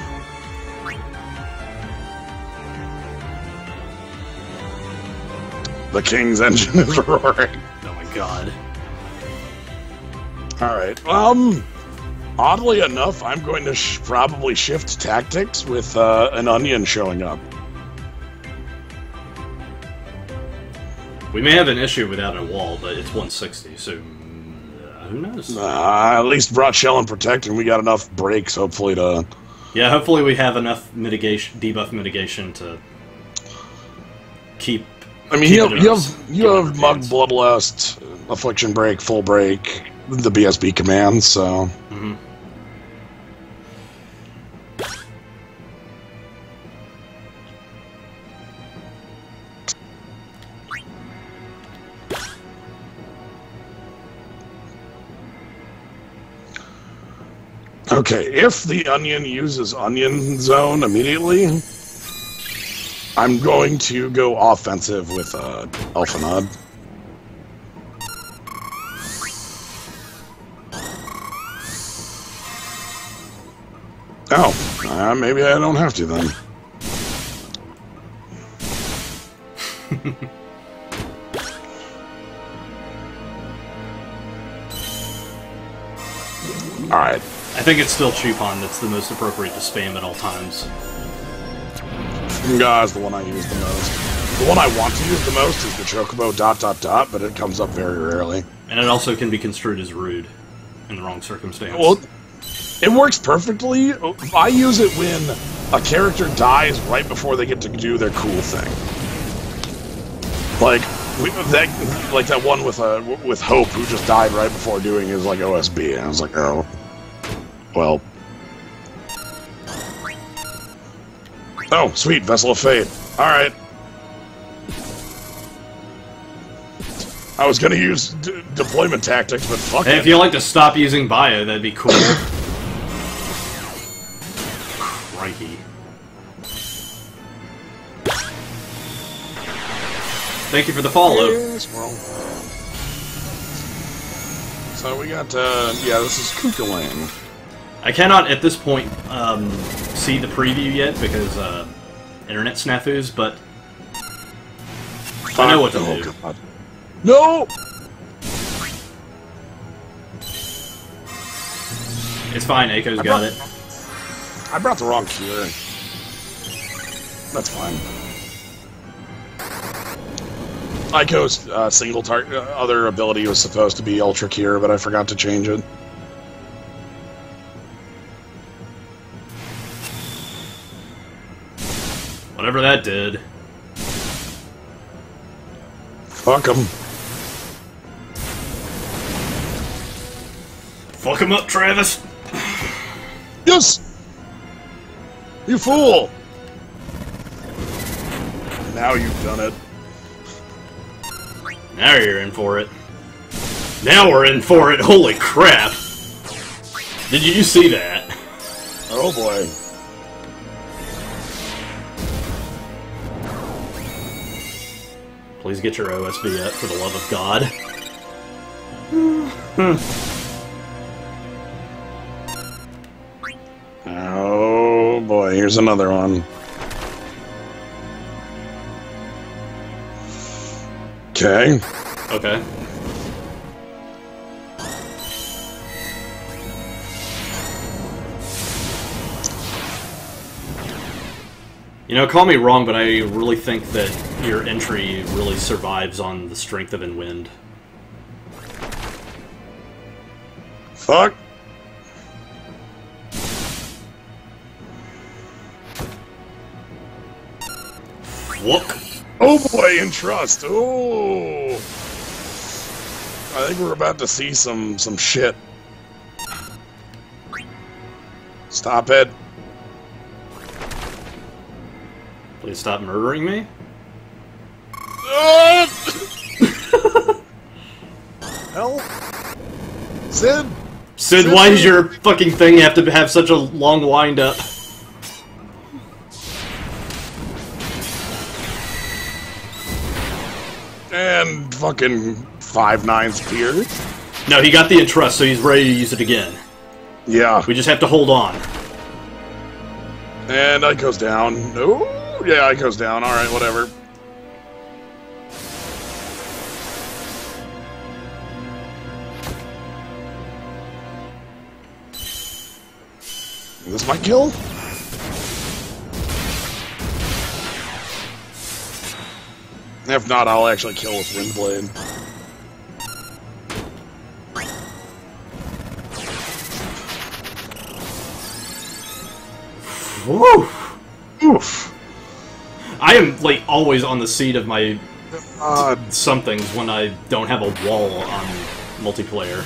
The King's engine is roaring. Oh my god. Alright, oddly enough, I'm going to probably shift tactics with an onion showing up. We may have an issue without a wall, but it's 160, so who knows? At least brought Shell and Protect, and we got enough breaks, hopefully, to... Yeah, hopefully we have enough mitigation, debuff mitigation to keep... I mean, you have Mug, Bloodlust, Affliction Break, Full Break, the BSB commands, so... Mm-hmm. Okay, if the Onion uses Onion Zone immediately, I'm going to go offensive with Elfinod. Oh, maybe I don't have to then. Alright. I think it's still Chupon that's the most appropriate to spam at all times. Guy's the one I use the most. The one I want to use the most is the Chocobo ... but it comes up very rarely. And it also can be construed as rude in the wrong circumstance. Well, it works perfectly. I use it when a character dies right before they get to do their cool thing. Like that one with Hope, who just died right before doing his like OSB, and I was like, oh, well. Oh, sweet, Vessel of Fate. All right. I was gonna use deployment tactics, but fuck it. Hey, if you like to stop using bio, that'd be cool. Crikey. Thank you for the follow. Yes, well. So we got, yeah, this is Kukulane. I cannot, at this point, see the preview yet because, internet snafus, but I know what to do. God. No! It's fine, Aiko's got it. I brought the wrong cure. That's fine. Aiko's single target other ability was supposed to be Ultra Cure, but I forgot to change it. Whatever that did. Fuck him. Fuck him up, Travis! Yes! You fool! Now you've done it. Now you're in for it. Now we're in for it, holy crap! Did you see that? Oh boy. Please get your OSB up, for the love of God. Oh boy, here's another one. Okay. Okay. You know, call me wrong, but I really think that your entry really survives on the strength of Wind. Fuck. Look. Oh boy, in Trust. Oh. I think we're about to see some shit. Stop it. Please stop murdering me. Hell? Sid? Sid, why does your fucking thing have to have such a long wind-up? And fucking 5/9 Spear? No, he got the entrust, so he's ready to use it again. Yeah. We just have to hold on. And it goes down. No. Yeah, it goes down. Alright, whatever. This might kill? If not, I'll actually kill with Windblade. Woo! Oof. I am, like, always on the seat of my somethings when I don't have a wall on multiplayer.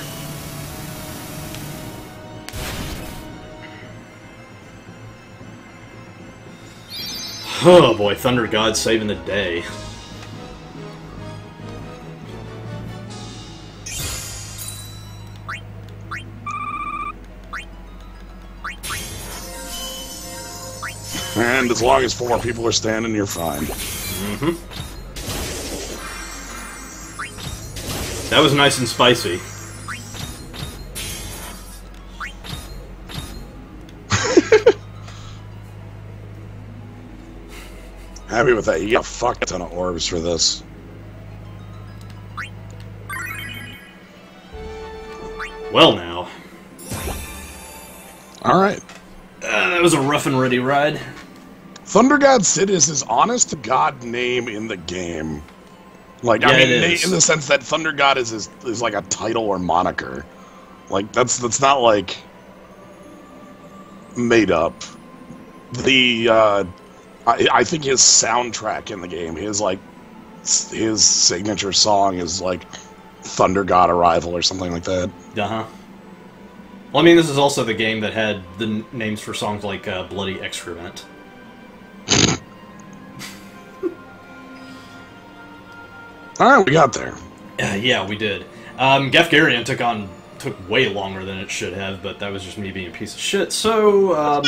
Oh boy, Thunder God saving the day. And as long as 4 people are standing, you're fine. Mm-hmm. That was nice and spicy. Happy with that. You get a fuck ton of orbs for this. Well, now. Alright. That was a rough and ready ride. Thunder God Sid is his honest-to-God name in the game. Like, Yeah, I mean, it is. in the sense that Thunder God is like a title or moniker. Like, that's not, like, made up. I think his soundtrack in the game, his signature song is, like, Thunder God Arrival or something like that. Uh-huh. Well, I mean, this is also the game that had the names for songs like Bloody Excrement. Alright, we got there. Yeah, we did. Gefgarian took way longer than it should have, but that was just me being a piece of shit, so,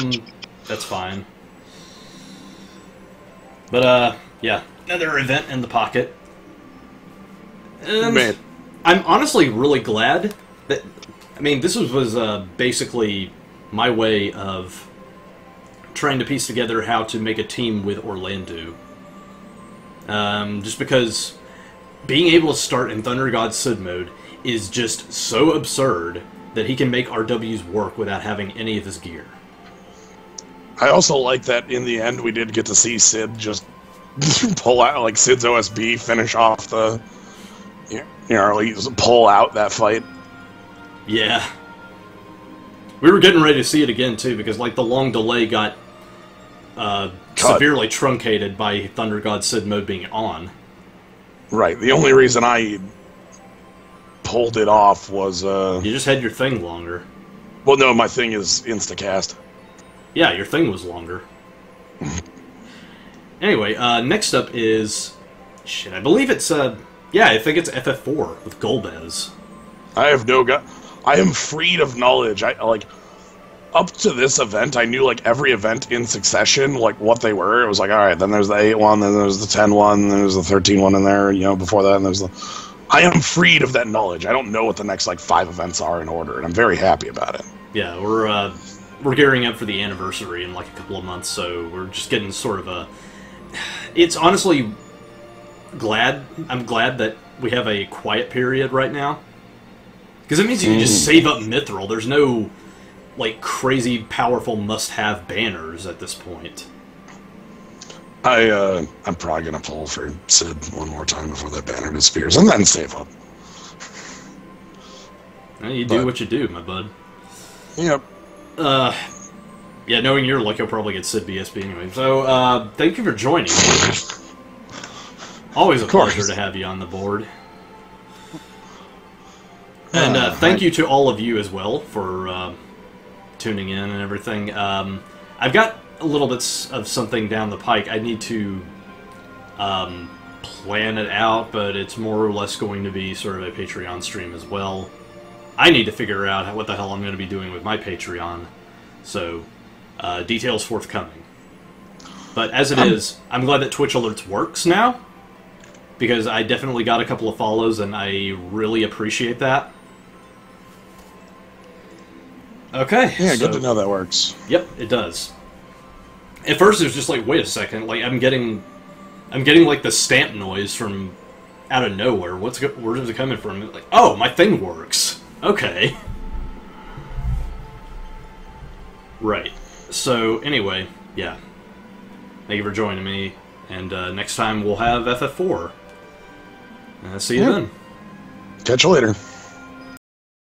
that's fine. But, yeah, another event in the pocket. And Man. I'm honestly really glad that, I mean, this was basically my way of trying to piece together how to make a team with Orlando. Just because being able to start in Thunder God Sid mode is just so absurd that he can make RWs work without having any of his gear. I also like that in the end we did get to see Sid just pull out, like, Sid's OSB, finish off the, pull out that fight. Yeah. We were getting ready to see it again, too, because, like, the long delay got severely truncated by Thunder God Sid mode being on. Right. The only reason I pulled it off was, You just had your thing longer. well, no, my thing is Instacast. Yeah, your thing was longer. Anyway, next up is... Shit, I believe it's, yeah, I think it's FF4 with Golbez. I have no I am freed of knowledge. Up to this event, I knew, like, every event in succession, like, what they were. It was like, alright, then there's the 8 one, then there's the 10 one, then there's the 13 one in there, before that, and there's the... I am freed of that knowledge. I don't know what the next, like, 5 events are in order, and I'm very happy about it. Yeah, we're gearing up for the anniversary in, like, a couple of months, so we're just getting sort of a... It's honestly I'm glad that we have a quiet period right now. Because it means you can just save up Mithril. There's no, like, crazy, powerful must-have banners at this point. I'm probably gonna pull for Sid one more time before that banner disappears, and then save up. Well, you do what you do, my bud. Yep. Yeah, knowing your luck, you'll probably get Sid BSB anyway. So, thank you for joining me. Always a pleasure to have you on the board. And thank you to all of you as well for tuning in and everything. I've got a little bit of something down the pike. I need to plan it out, but it's more or less going to be sort of a Patreon stream as well. I need to figure out what the hell I'm going to be doing with my Patreon. So, details forthcoming. But as it is, I'm glad that Twitch Alerts works now, because I definitely got a couple of follows, and I really appreciate that. Okay. Yeah, good to know that works. Yep, it does. At first, it was just like, wait a second, like I'm getting like the stamp noise from out of nowhere. Where is it coming from? Like, oh, my thing works. Okay. Right. So anyway, yeah. Thank you for joining me, and next time we'll have FF4. See you then. Catch you later.